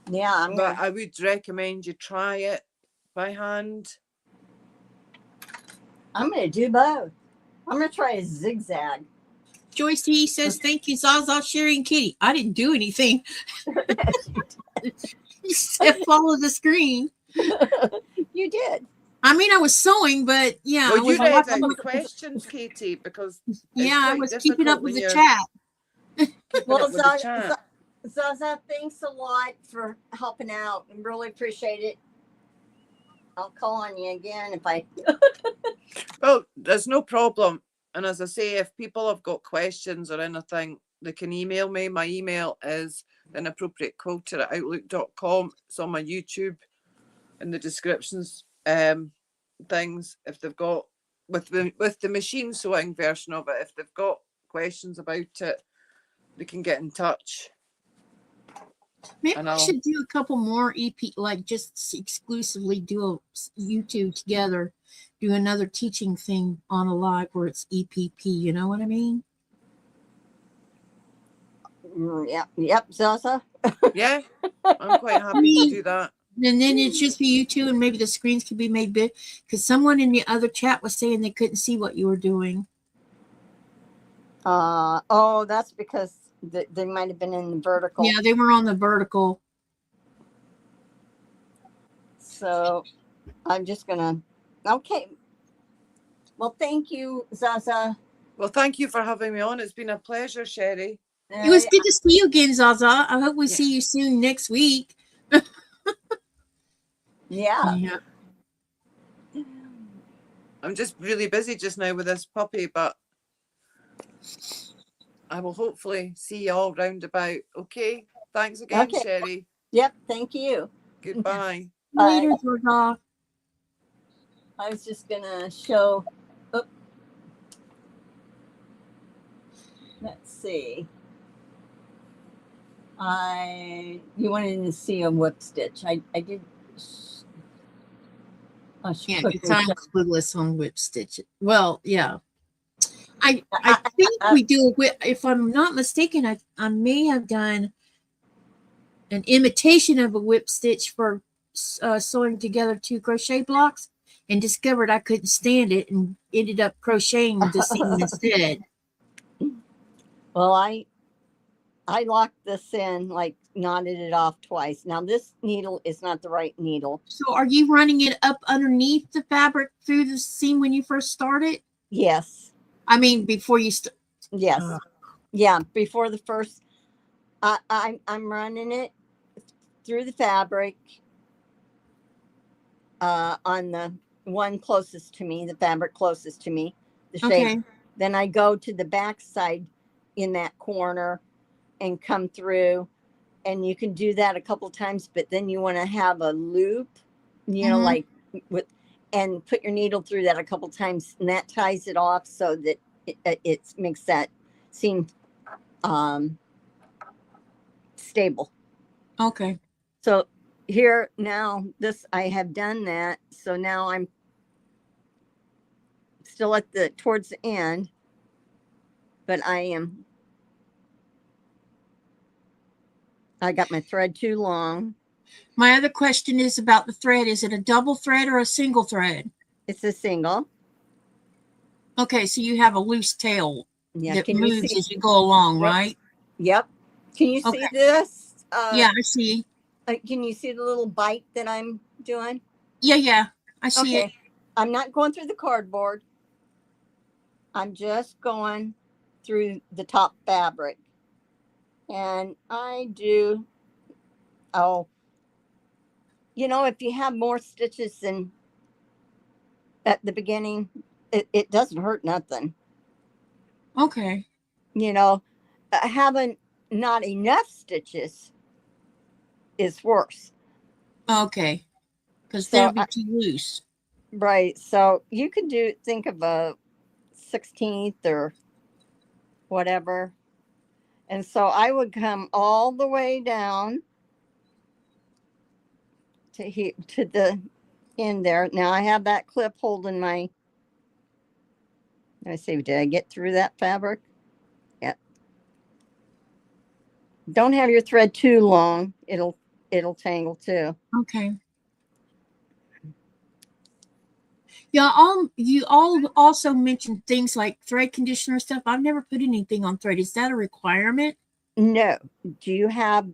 Yeah, but I would recommend you try it by hand. I'm going to do both. I'm going to try a zigzag. Joyce T says, thank you, Zaza, Sherry, and Kitty. I didn't do anything. You said follow the screen. You did. I mean, I was sewing, but yeah. Well, you read out the questions, Katie, because I was keeping up with the chat. Well, Zaza, thanks a lot for helping out. I really appreciate it. I'll call on you again if I. Well, there's no problem. And as I say, if people have got questions or anything, they can email me. My email is inappropriatequilter@outlook.com. It's on my YouTube in the descriptions things. If they've got with the machine sewing version of it, if they've got questions about it, they can get in touch. Maybe we should do a couple more EP, like just exclusively do you two together, do another teaching thing on a live where it's EPP. You know what I mean? Yep, Zaza. Yeah, I'm quite happy to do that. And then it's just for you two, and maybe the screens could be made big. Because someone in the other chat was saying they couldn't see what you were doing. Oh, that's because they might have been in the vertical. Yeah, they were on the vertical. So I'm just gonna. Okay. Well, thank you, Zaza. Well, thank you for having me on. It's been a pleasure, Sherry. It was good to see you again, Zaza. I hope we Yeah. see you soon next week. Yeah. I'm just really busy just now with this puppy, but I will hopefully see you all round about. Okay. Thanks again, Okay. Sherry. Yep. Thank you. Goodbye. Later, Zaza. I was just gonna show. Oh, let's see. You wanted to see a whip stitch. I did. Yeah, because I'm clueless on whip stitch. Well, yeah. I think we do a whip. If I'm not mistaken, I may have done an imitation of a whip stitch for sewing together 2 crochet blocks, and discovered I couldn't stand it and ended up crocheting the seam instead. Well, I locked this in, like knotted it off twice. Now this needle is not the right needle. So are you running it up underneath the fabric through the seam when you first started? Yes. I mean, before you start. Yes. Yeah. Before the first, I'm running it through the fabric on the one closest to me, the fabric closest to me, the shape. Okay. Then I go to the back side in that corner and come through, and you can do that a couple times, but then you want to have a loop, you know, like with, and put your needle through that a couple times, and that ties it off so that it makes that seam stable. Okay. So here now, this, I have done that. So now I'm still at the towards the end, but I got my thread too long. My other question is about the thread. Is it a double thread or a single thread? It's a single. Okay, so you have a loose tail that Can moves you see? as you go along, Yep. right? Yep. Can you see this? Yeah, I see. Can you see the little bite that I'm doing? Yeah, I see it. I'm not going through the cardboard. I'm just going through the top fabric. And I do, you know, if you have more stitches than at the beginning, it doesn't hurt nothing. Okay. You know, having not enough stitches is worse. Okay. Because So they'll be too loose. Right. So you could think of a 16th or whatever. And so I would come all the way down to the end there. Now I have that clip holding my, let me see, did I get through that fabric? Yeah. Don't have your thread too long. It'll tangle too. Okay. Yeah, you all also mentioned things like thread conditioner stuff. I've never put anything on thread. Is that a requirement? No. Do you have,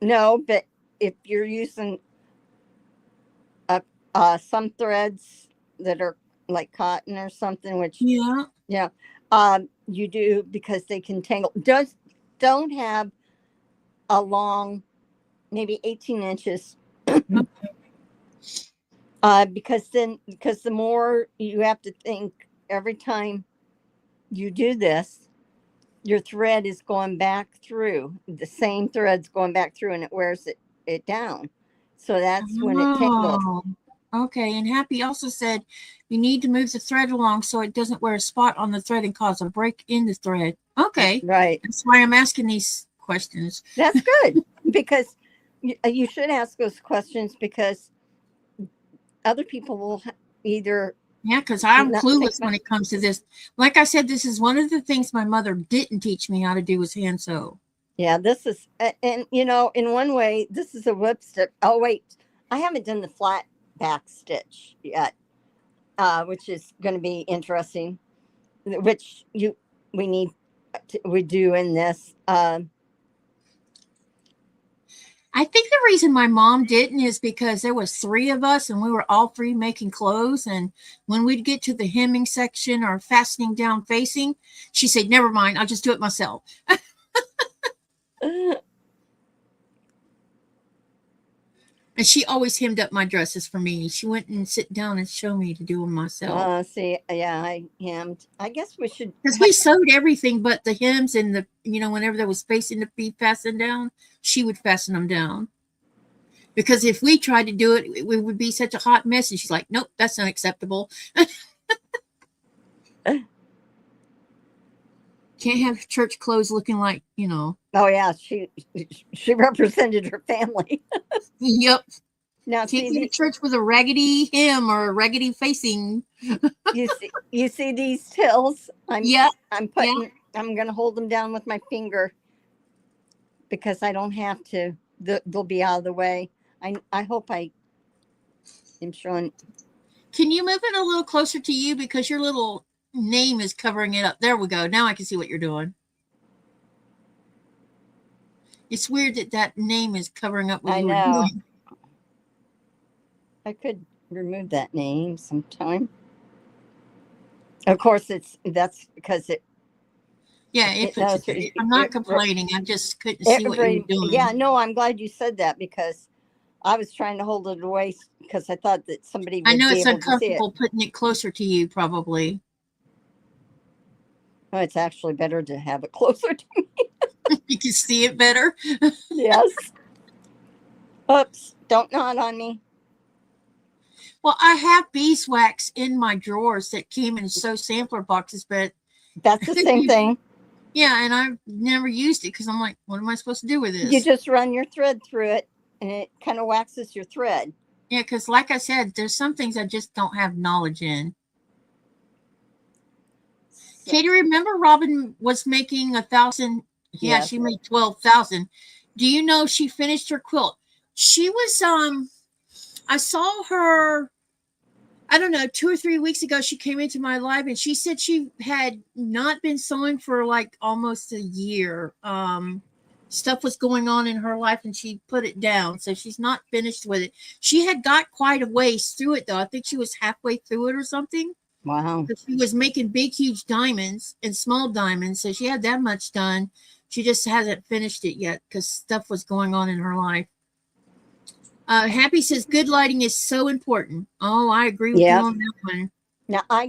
no, but if you're using some threads that are like cotton or something, which you do, because they can tangle. Don't have a long, maybe 18 inches. Because the more you have to think every time you do this, your thread is going back through, the same thread's going back through, and it wears it down. So that's when it tangles. Okay. And Happy also said you need to move the thread along so it doesn't wear a spot on the thread and cause a break in the thread. Okay. Right. That's why I'm asking these questions. That's good, because you should ask those questions, because other people will either. Yeah, because I'm clueless when it comes to this. Like I said, this is one of the things my mother didn't teach me how to do was hand sew. Yeah, this is, and you know, in one way, this is a whip stitch. Oh, wait, I haven't done the flat back stitch yet, which is going to be interesting. Which we do in this. I think the reason my mom didn't is because there was 3 of us and we were all 3 making clothes. And when we'd get to the hemming section or fastening down facing, she said, never mind, I'll just do it myself. And she always hemmed up my dresses for me. She went and sit down and show me to do them myself. See, yeah, I hemmed. I guess we should. Because we sewed everything but the hems and the, whenever there was spacing to be fastened down, she would fasten them down. Because if we tried to do it, it would be such a hot mess. And she's like, nope, that's unacceptable. Can't have church clothes looking like, Oh yeah, she represented her family. Yep. Now Can't see, go to church with a raggedy hem or a raggedy facing. you see these tills? I'm Yeah. I'm gonna hold them down with my finger because I don't have to. They'll be out of the way. I hope I am showing. Can you move it a little closer to you because your little name is covering it up? There we go. Now I can see what you're doing. It's weird that name is covering up what you were doing. I could remove that name sometime. Of course, that's because it. Yeah, I'm not complaining. I just couldn't see what you were doing. Yeah, no, I'm glad you said that because I was trying to hold it away because I thought that somebody would I know be it's able to see it. uncomfortable putting it closer to you, probably. Oh, it's actually better to have it closer to me. You can see it better. Yes. Oops, don't nod on me. Well, I have beeswax in my drawers that came in sampler boxes, but that's the same thing. Yeah, and I've never used it because I'm like, what am I supposed to do with this? You just run your thread through it, and it kind of waxes your thread. Yeah, because like I said, there's some things I just don't have knowledge in. Katie, remember Robin was making 1,000? Yeah, yes. She made 12,000. Do you know she finished her quilt? She was I saw her, I don't know, 2 or 3 weeks ago. She came into my live and she said she had not been sewing for like almost a year. Stuff was going on in her life and she put it down, so she's not finished with it. She had got quite a ways through it though. I think she was halfway through it or something. Wow. She was making big, huge diamonds and small diamonds. So she had that much done. She just hasn't finished it yet because stuff was going on in her life. Happy says good lighting is so important. Oh, I agree with you on that one. Now I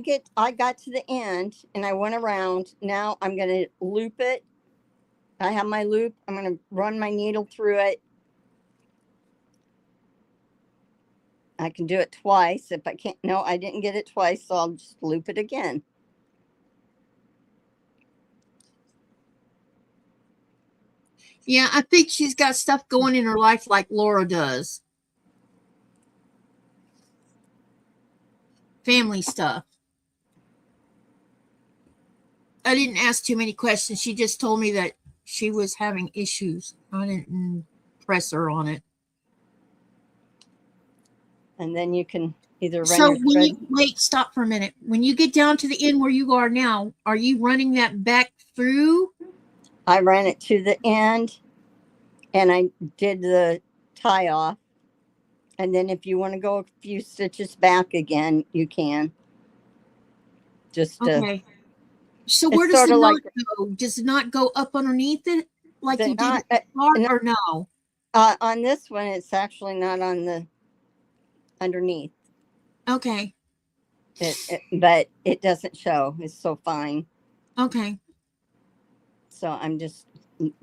got to the end and I went around. Now I'm going to loop it. I have my loop. I'm going to run my needle through it. I can do it twice if I can't. No, I didn't get it twice, so I'll just loop it again. Yeah, I think she's got stuff going in her life like Laura does. Family stuff. I didn't ask too many questions. She just told me that she was having issues. I didn't press her on it. And then you can either run so when you wait, stop for a minute. When you get down to the end where you are now, are you running that back through? I ran it to the end and I did the tie off. And then if you want to go a few stitches back again, you can. Just okay. So where does the knot go? Does it not go up underneath it like you did it or no? On this one, it's actually not on the underneath. Okay. But it doesn't show. It's so fine. Okay. So I'm just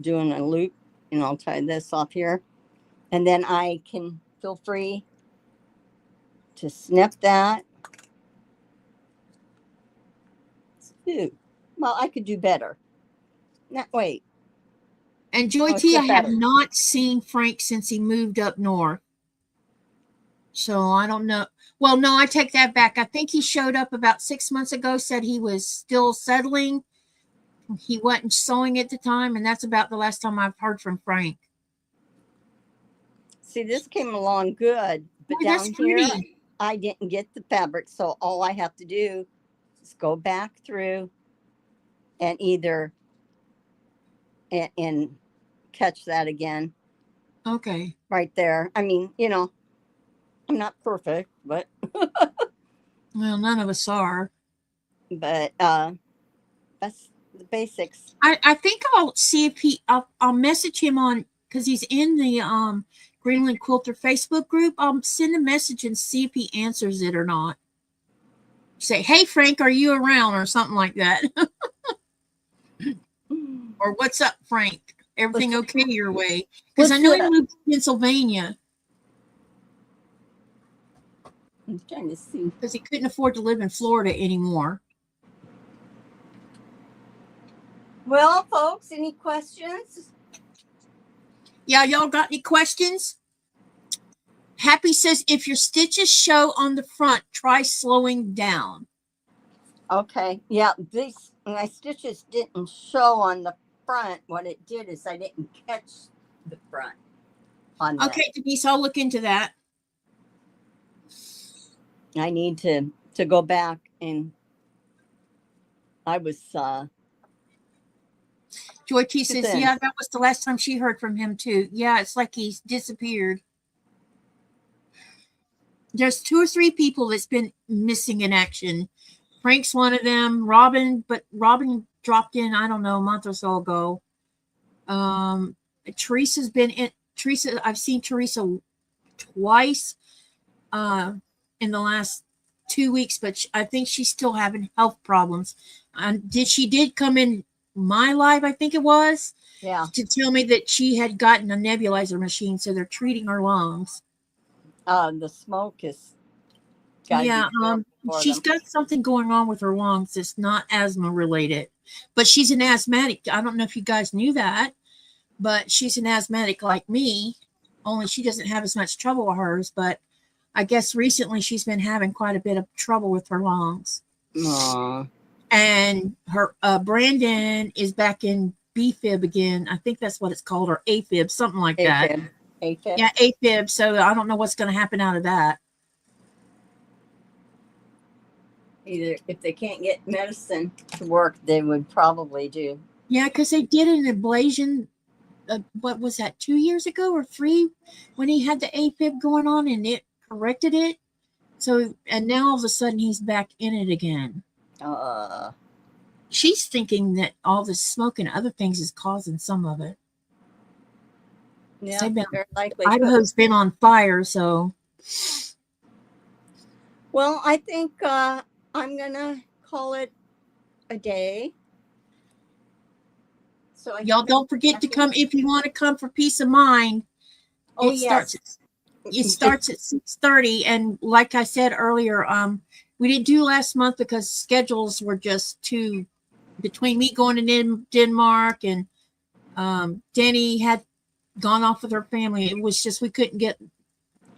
doing a loop and I'll tie this off here. And then I can feel free to snip that. Ooh. Well, I could do better. Not wait. And Joy T, I have not seen Frank since he moved up north. So I don't know. Well, no, I take that back. I think he showed up about 6 months ago, said he was still settling. He wasn't sewing at the time, and that's about the last time I've heard from Frank. See, this came along good, but Oh, that's down here, pretty. I didn't get the fabric. So all I have to do is go back through and either and catch that again Okay. right there. I mean, I'm not perfect, but Well, none of us are. that's the basics. I think I'll see if I'll message him on, because he's in the Greenland Quilter Facebook group. I'll send a message and see if he answers it or not. Say, hey Frank, are you around, or something like that. Or what's up, Frank? Everything okay your way? Because I know he moved to Pennsylvania I'm trying to see. because he couldn't afford to live in Florida anymore. Well, folks, any questions? Yeah, y'all got any questions? Happy says, if your stitches show on the front, try slowing down. Okay. Yeah, my stitches didn't show on the front. What it did is I didn't catch the front on that. Okay, Denise, I'll look into that. I need to go back, and I was Joy T says, thin. yeah, that was the last time she heard from him too. Yeah, it's like he's disappeared. There's 2 or 3 people that's been missing in action. Frank's one of them. Robin dropped in, I don't know, a month or so ago. Teresa's been in. Teresa, I've seen Teresa twice in the last 2 weeks, but I think she's still having health problems. She did come in my live, I think it was, to tell me that she had gotten a nebulizer machine, so they're treating her lungs. The smoke is she's got something going on with her lungs that's not asthma related, but she's an asthmatic. I don't know if you guys knew that, but she's an asthmatic like me, only she doesn't have as much trouble with hers. But I guess recently she's been having quite a bit of trouble with her lungs. Aww. And her Brandon is back in B-fib again. I think that's what it's called, or AFib, something like that. AFib. Yeah, AFib. So I don't know what's going to happen out of that. Either if they can't get medicine to work, they would probably do. Yeah, because they did an ablation. What was that, 2 years ago or 3, when he had the AFib going on, and it corrected it. So, and now all of a sudden he's back in it again. She's thinking that all the smoke and other things is causing some of it. Yeah, very likely. Idaho's been on fire, so. Well, I think I'm gonna call it a day. So y'all don't forget to come if you want to come for peace of mind. It starts at 6:30, and like I said earlier, we didn't do last month because schedules were just too, between me going to Denmark and Denny had gone off with her family. It was just, we couldn't get,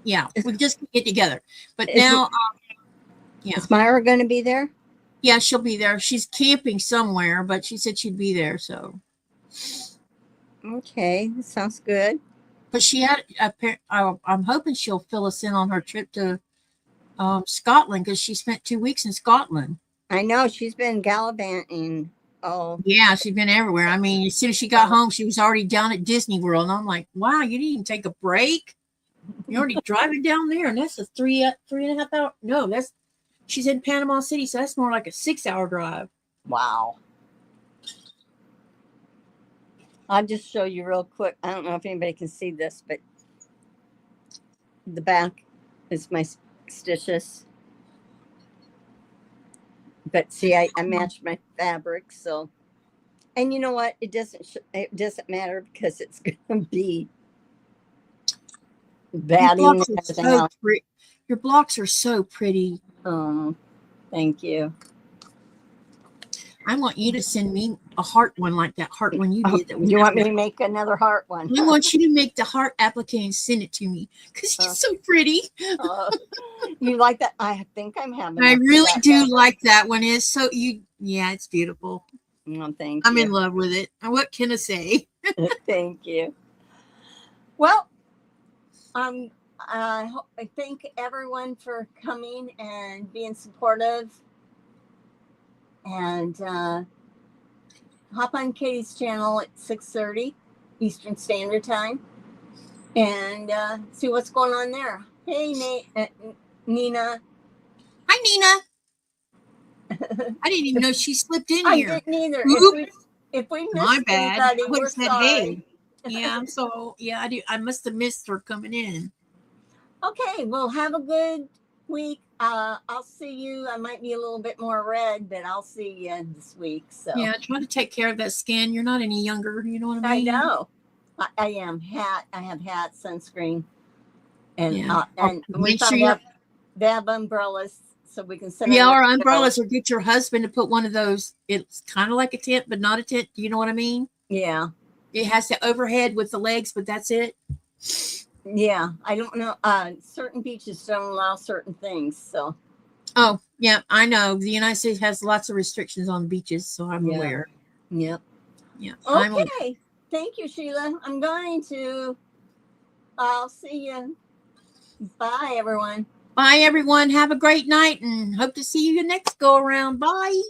we just couldn't get together. But now, is Myra going to be there? Yeah, she'll be there. She's camping somewhere, but she said she'd be there. So, okay, that sounds good. But she had, I'm hoping she'll fill us in on her trip to Scotland, because she spent 2 weeks in Scotland. I know, she's been gallivanting. Oh, yeah, she's been everywhere. I mean, as soon as she got home, she was already down at Disney World, and I'm like, wow, you didn't even take a break. You're already driving down there, and that's a 3.5 hour. No, she's in Panama City, so that's more like a 6-hour drive. Wow. I'll just show you real quick. I don't know if anybody can see this, but the back is my stitches. But see, I matched my fabric, so. And you know what? It doesn't matter, because it's going to be batting. Your blocks are so pretty. Oh, thank you. I want you to send me a heart one, like that heart one you did. You want me to make another heart one? I want you to make the heart applique and send it to me, because it's so pretty. You like that? I think I'm having. I really do like that one. It's so it's beautiful. Oh, thank you. I'm in love with it. What can I say? Thank you. Well, I thank everyone for coming and being supportive. And hop on Katie's channel at 6:30 Eastern Standard Time and see what's going on there. Hey, Nina. Hi, Nina. I didn't even know she slipped in I here. didn't either. Oops. If we My missed bad. anybody, I would we're have said sorry. hey. Yeah, I'm so I do. I must have missed her coming in. Okay, well, have a good week. I'll see you. I might be a little bit more red, but I'll see you this week. So Yeah, try to take care of that skin. You're not any younger. You know what I I mean? know. I am I have hat, sunscreen, and Yeah. and we Make sure found you out they have umbrellas, so we can send. Yeah, them or out. umbrellas, or get your husband to put one of those. It's kind of like a tent, but not a tent. Do you know what I mean? Yeah, It has the overhead with the legs, but that's it. yeah. I don't know. Certain beaches don't allow certain things, so Oh, yeah, I know. The United States has lots of restrictions on beaches, so I'm yeah. aware. Yep. Yeah. I'm aware. Okay. Thank you, Sheila. I'm going to. I'll see you. Bye, everyone. Bye, everyone. Have a great night and hope to see you next go around. Bye.